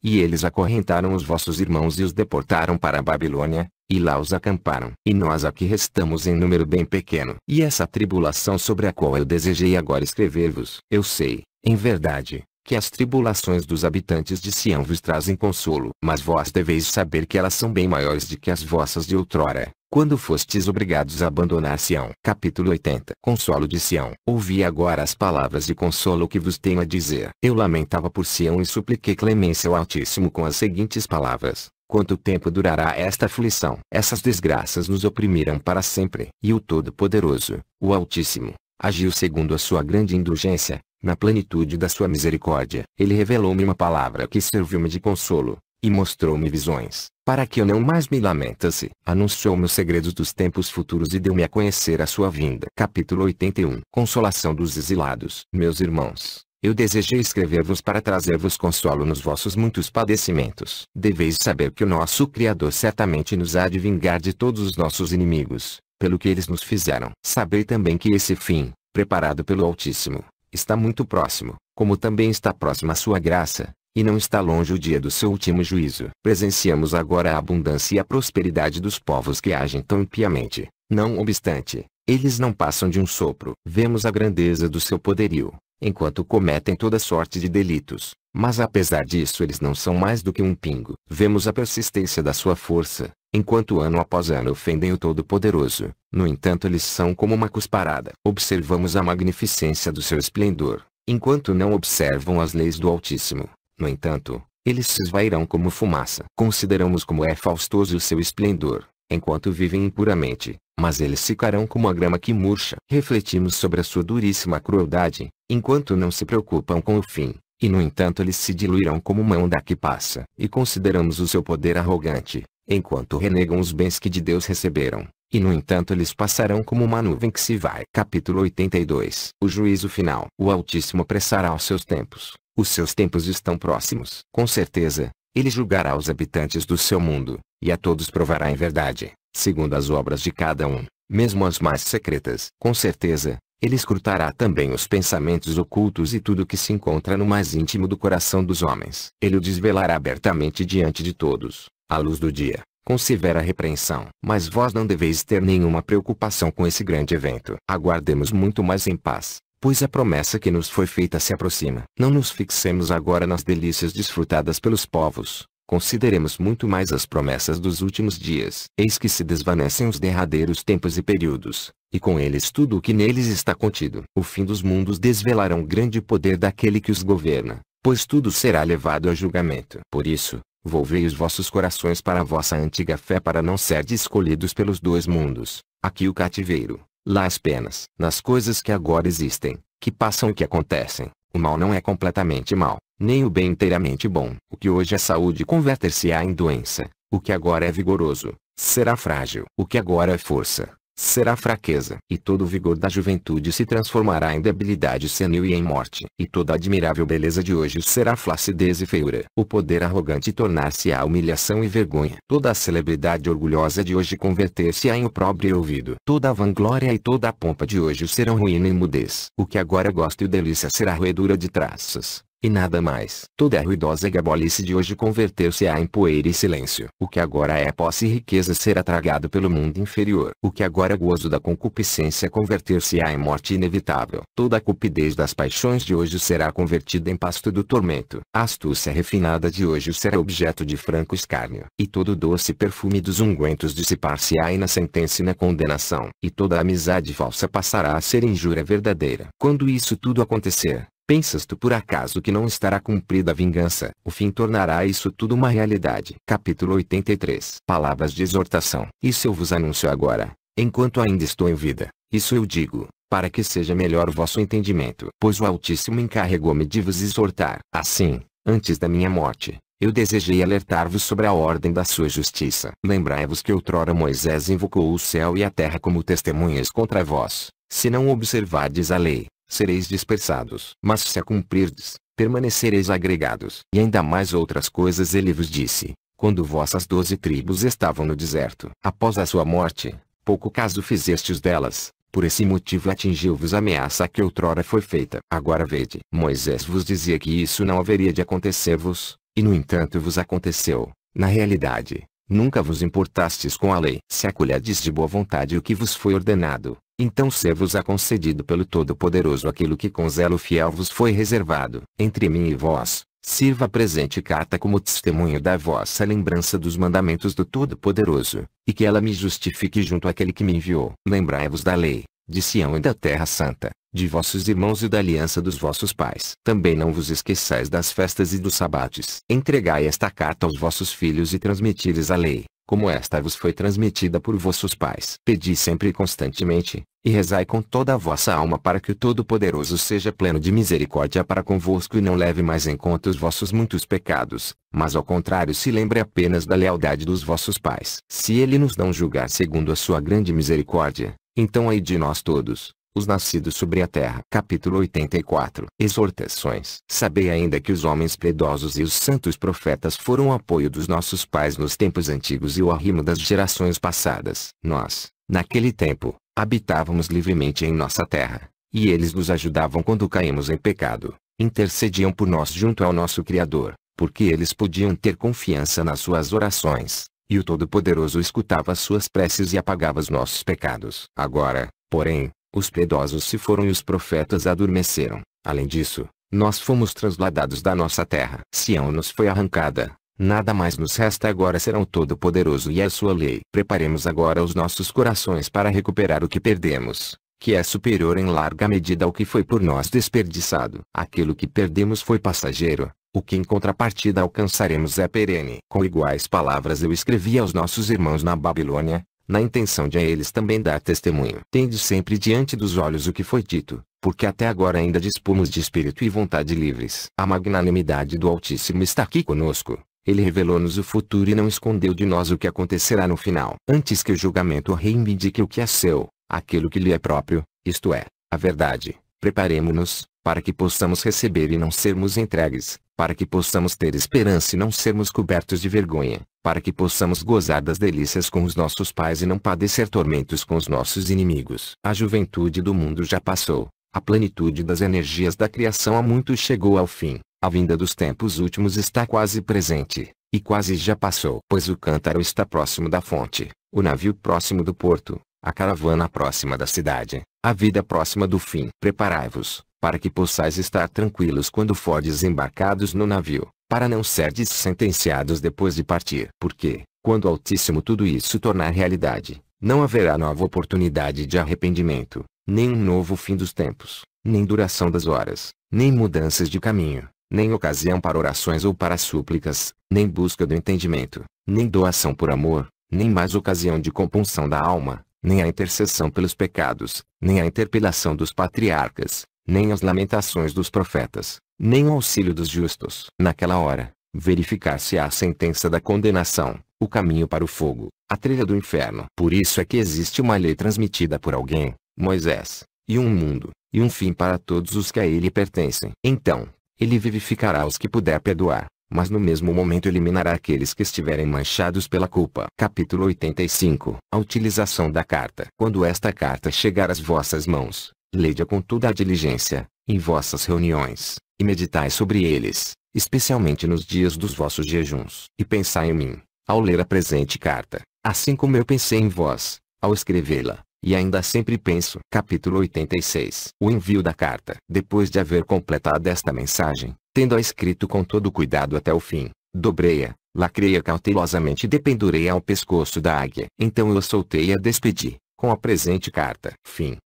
E eles acorrentaram os vossos irmãos e os deportaram para a Babilônia, e lá os acamparam. E nós aqui restamos em número bem pequeno. E essa tribulação sobre a qual eu desejei agora escrever-vos, eu sei, em verdade, que as tribulações dos habitantes de Sião vos trazem consolo. Mas vós deveis saber que elas são bem maiores do que as vossas de outrora, quando fostes obrigados a abandonar Sião. Capítulo 80. Consolo de Sião. Ouvi agora as palavras de consolo que vos tenho a dizer. Eu lamentava por Sião e supliquei clemência ao Altíssimo com as seguintes palavras: quanto tempo durará esta aflição? Essas desgraças nos oprimiram para sempre. E o Todo-Poderoso, o Altíssimo, agiu segundo a sua grande indulgência, na plenitude da sua misericórdia. Ele revelou-me uma palavra que serviu-me de consolo, e mostrou-me visões, para que eu não mais me lamentasse. Anunciou-me os segredos dos tempos futuros e deu-me a conhecer a sua vinda. Capítulo 81. Consolação dos exilados. Meus irmãos, eu desejei escrever-vos para trazer-vos consolo nos vossos muitos padecimentos. Deveis saber que o nosso Criador certamente nos há de vingar de todos os nossos inimigos, pelo que eles nos fizeram. Sabei também que esse fim, preparado pelo Altíssimo, está muito próximo, como também está próxima a sua graça, e não está longe o dia do seu último juízo. Presenciamos agora a abundância e a prosperidade dos povos que agem tão impiamente. Não obstante, eles não passam de um sopro. Vemos a grandeza do seu poderio, enquanto cometem toda sorte de delitos, mas apesar disso eles não são mais do que um pingo. Vemos a persistência da sua força, enquanto ano após ano ofendem o Todo-Poderoso. No entanto, eles são como uma cusparada. Observamos a magnificência do seu esplendor, enquanto não observam as leis do Altíssimo. No entanto, eles se esvairão como fumaça. Consideramos como é faustoso o seu esplendor, enquanto vivem impuramente, mas eles ficarão como a grama que murcha. Refletimos sobre a sua duríssima crueldade, enquanto não se preocupam com o fim, e no entanto eles se diluirão como uma onda que passa. E consideramos o seu poder arrogante, enquanto renegam os bens que de Deus receberam, e no entanto eles passarão como uma nuvem que se vai. Capítulo 82. O juízo final. O Altíssimo apressará os seus tempos. Os seus tempos estão próximos. Com certeza, ele julgará os habitantes do seu mundo, e a todos provará em verdade, segundo as obras de cada um, mesmo as mais secretas. Com certeza, ele escrutará também os pensamentos ocultos e tudo que se encontra no mais íntimo do coração dos homens. Ele o desvelará abertamente diante de todos, à luz do dia, com severa repreensão. Mas vós não deveis ter nenhuma preocupação com esse grande evento. Aguardemos muito mais em paz, pois a promessa que nos foi feita se aproxima. Não nos fixemos agora nas delícias desfrutadas pelos povos. Consideremos muito mais as promessas dos últimos dias. Eis que se desvanecem os derradeiros tempos e períodos, e com eles tudo o que neles está contido. O fim dos mundos desvelará o grande poder daquele que os governa, pois tudo será levado a julgamento. Por isso, volvei os vossos corações para a vossa antiga fé, para não serdes escolhidos pelos dois mundos, aqui o cativeiro, lá as penas. Nas coisas que agora existem, que passam e que acontecem, o mal não é completamente mal, nem o bem inteiramente bom. O que hoje é saúde converter-se-á em doença, o que agora é vigoroso, será frágil. O que agora é força, será fraqueza. E todo o vigor da juventude se transformará em debilidade senil e em morte. E toda a admirável beleza de hoje será flacidez e feiura. O poder arrogante tornar-se-á humilhação e vergonha. Toda a celebridade orgulhosa de hoje converter-se-á em opróbrio e ouvido. Toda a vanglória e toda a pompa de hoje serão ruína e mudez. O que agora é gosto e delícia será roedura de traças, e nada mais. Toda a ruidosa gabolice de hoje converter-se-á em poeira e silêncio. O que agora é posse e riqueza será tragado pelo mundo inferior. O que agora é gozo da concupiscência converter-se-á em morte inevitável. Toda a cupidez das paixões de hoje será convertida em pasto do tormento. A astúcia refinada de hoje será objeto de franco escárnio. E todo o doce perfume dos ungüentos dissipar-se-á na sentença e na condenação. E toda a amizade falsa passará a ser injúria verdadeira. Quando isso tudo acontecer, pensas tu por acaso que não estará cumprida a vingança? O fim tornará isso tudo uma realidade. Capítulo 83. Palavras de exortação. Isso eu vos anuncio agora, enquanto ainda estou em vida. Isso eu digo, para que seja melhor o vosso entendimento. Pois o Altíssimo encarregou-me de vos exortar. Assim, antes da minha morte, eu desejei alertar-vos sobre a ordem da sua justiça. Lembrai-vos que outrora Moisés invocou o céu e a terra como testemunhas contra vós. Se não observardes a lei, sereis dispersados. Mas se a cumprirdes, permanecereis agregados. E ainda mais outras coisas ele vos disse, quando vossas 12 tribos estavam no deserto. Após a sua morte, pouco caso fizestes delas, por esse motivo atingiu-vos a ameaça que outrora foi feita. Agora vede, Moisés vos dizia que isso não haveria de acontecer-vos, e no entanto vos aconteceu. Na realidade, nunca vos importastes com a lei. Se acolherdes de boa vontade o que vos foi ordenado, então ser-vos-á concedido pelo Todo-Poderoso aquilo que com zelo fiel vos foi reservado. Entre mim e vós, sirva a presente carta como testemunho da vossa lembrança dos mandamentos do Todo-Poderoso, e que ela me justifique junto àquele que me enviou. Lembrai-vos da lei, de Sião e da Terra Santa, de vossos irmãos e da aliança dos vossos pais. Também não vos esqueçais das festas e dos sabates. Entregai esta carta aos vossos filhos e transmiti-lhes a lei, como esta vos foi transmitida por vossos pais. Pedi sempre e constantemente, e rezai com toda a vossa alma para que o Todo-Poderoso seja pleno de misericórdia para convosco e não leve mais em conta os vossos muitos pecados, mas ao contrário se lembre apenas da lealdade dos vossos pais. Se ele nos não julgar segundo a sua grande misericórdia, então ai de nós todos, os nascidos sobre a terra. Capítulo 84. Exortações. Sabei ainda que os homens piedosos e os santos profetas foram o apoio dos nossos pais nos tempos antigos e o arrimo das gerações passadas. Nós, naquele tempo, habitávamos livremente em nossa terra, e eles nos ajudavam quando caímos em pecado, intercediam por nós junto ao nosso Criador, porque eles podiam ter confiança nas suas orações, e o Todo-Poderoso escutava as suas preces e apagava os nossos pecados. Agora, porém, os piedosos se foram e os profetas adormeceram. Além disso, nós fomos transladados da nossa terra. Sião nos foi arrancada, Nada mais nos resta agora senão o Todo-Poderoso e a sua lei. Preparemos agora os nossos corações para recuperar o que perdemos, que é superior em larga medida ao que foi por nós desperdiçado. Aquilo que perdemos foi passageiro, o que em contrapartida alcançaremos é perene. Com iguais palavras eu escrevi aos nossos irmãos na Babilônia, na intenção de a eles também dar testemunho. Tende sempre diante dos olhos o que foi dito, porque até agora ainda dispomos de espírito e vontade livres. A magnanimidade do Altíssimo está aqui conosco. Ele revelou-nos o futuro e não escondeu de nós o que acontecerá no final. Antes que o julgamento reivindique o que é seu, aquilo que lhe é próprio, isto é, a verdade, preparemo-nos, para que possamos receber e não sermos entregues, para que possamos ter esperança e não sermos cobertos de vergonha, para que possamos gozar das delícias com os nossos pais e não padecer tormentos com os nossos inimigos. A juventude do mundo já passou, a plenitude das energias da criação há muito chegou ao fim. A vinda dos tempos últimos está quase presente, e quase já passou. Pois o cântaro está próximo da fonte, o navio próximo do porto, a caravana próxima da cidade, a vida próxima do fim. Preparai-vos, para que possais estar tranquilos quando fordes embarcados no navio, para não serdes sentenciados depois de partir. Porque, quando o Altíssimo tudo isso tornar realidade, não haverá nova oportunidade de arrependimento, nem um novo fim dos tempos, nem duração das horas, nem mudanças de caminho, nem ocasião para orações ou para súplicas, nem busca do entendimento, nem doação por amor, nem mais ocasião de compunção da alma, nem a intercessão pelos pecados, nem a interpelação dos patriarcas, nem as lamentações dos profetas, nem o auxílio dos justos. Naquela hora, verificar-se-á a sentença da condenação, o caminho para o fogo, a trilha do inferno. Por isso é que existe uma lei transmitida por alguém, Moisés, e um mundo, e um fim para todos os que a ele pertencem. Então, ele vivificará os que puder perdoar, mas no mesmo momento eliminará aqueles que estiverem manchados pela culpa. Capítulo 85. A utilização da carta. Quando esta carta chegar às vossas mãos, lede-a com toda a diligência, em vossas reuniões, e meditai sobre eles, especialmente nos dias dos vossos jejuns. E pensai em mim, ao ler a presente carta, assim como eu pensei em vós, ao escrevê-la. E ainda sempre penso. Capítulo 86. O envio da carta. Depois de haver completado esta mensagem, tendo-a escrito com todo cuidado até o fim, dobrei-a, lacrei-a cautelosamente e dependurei-a ao pescoço da águia. Então eu soltei e a despedi, com a presente carta. Fim.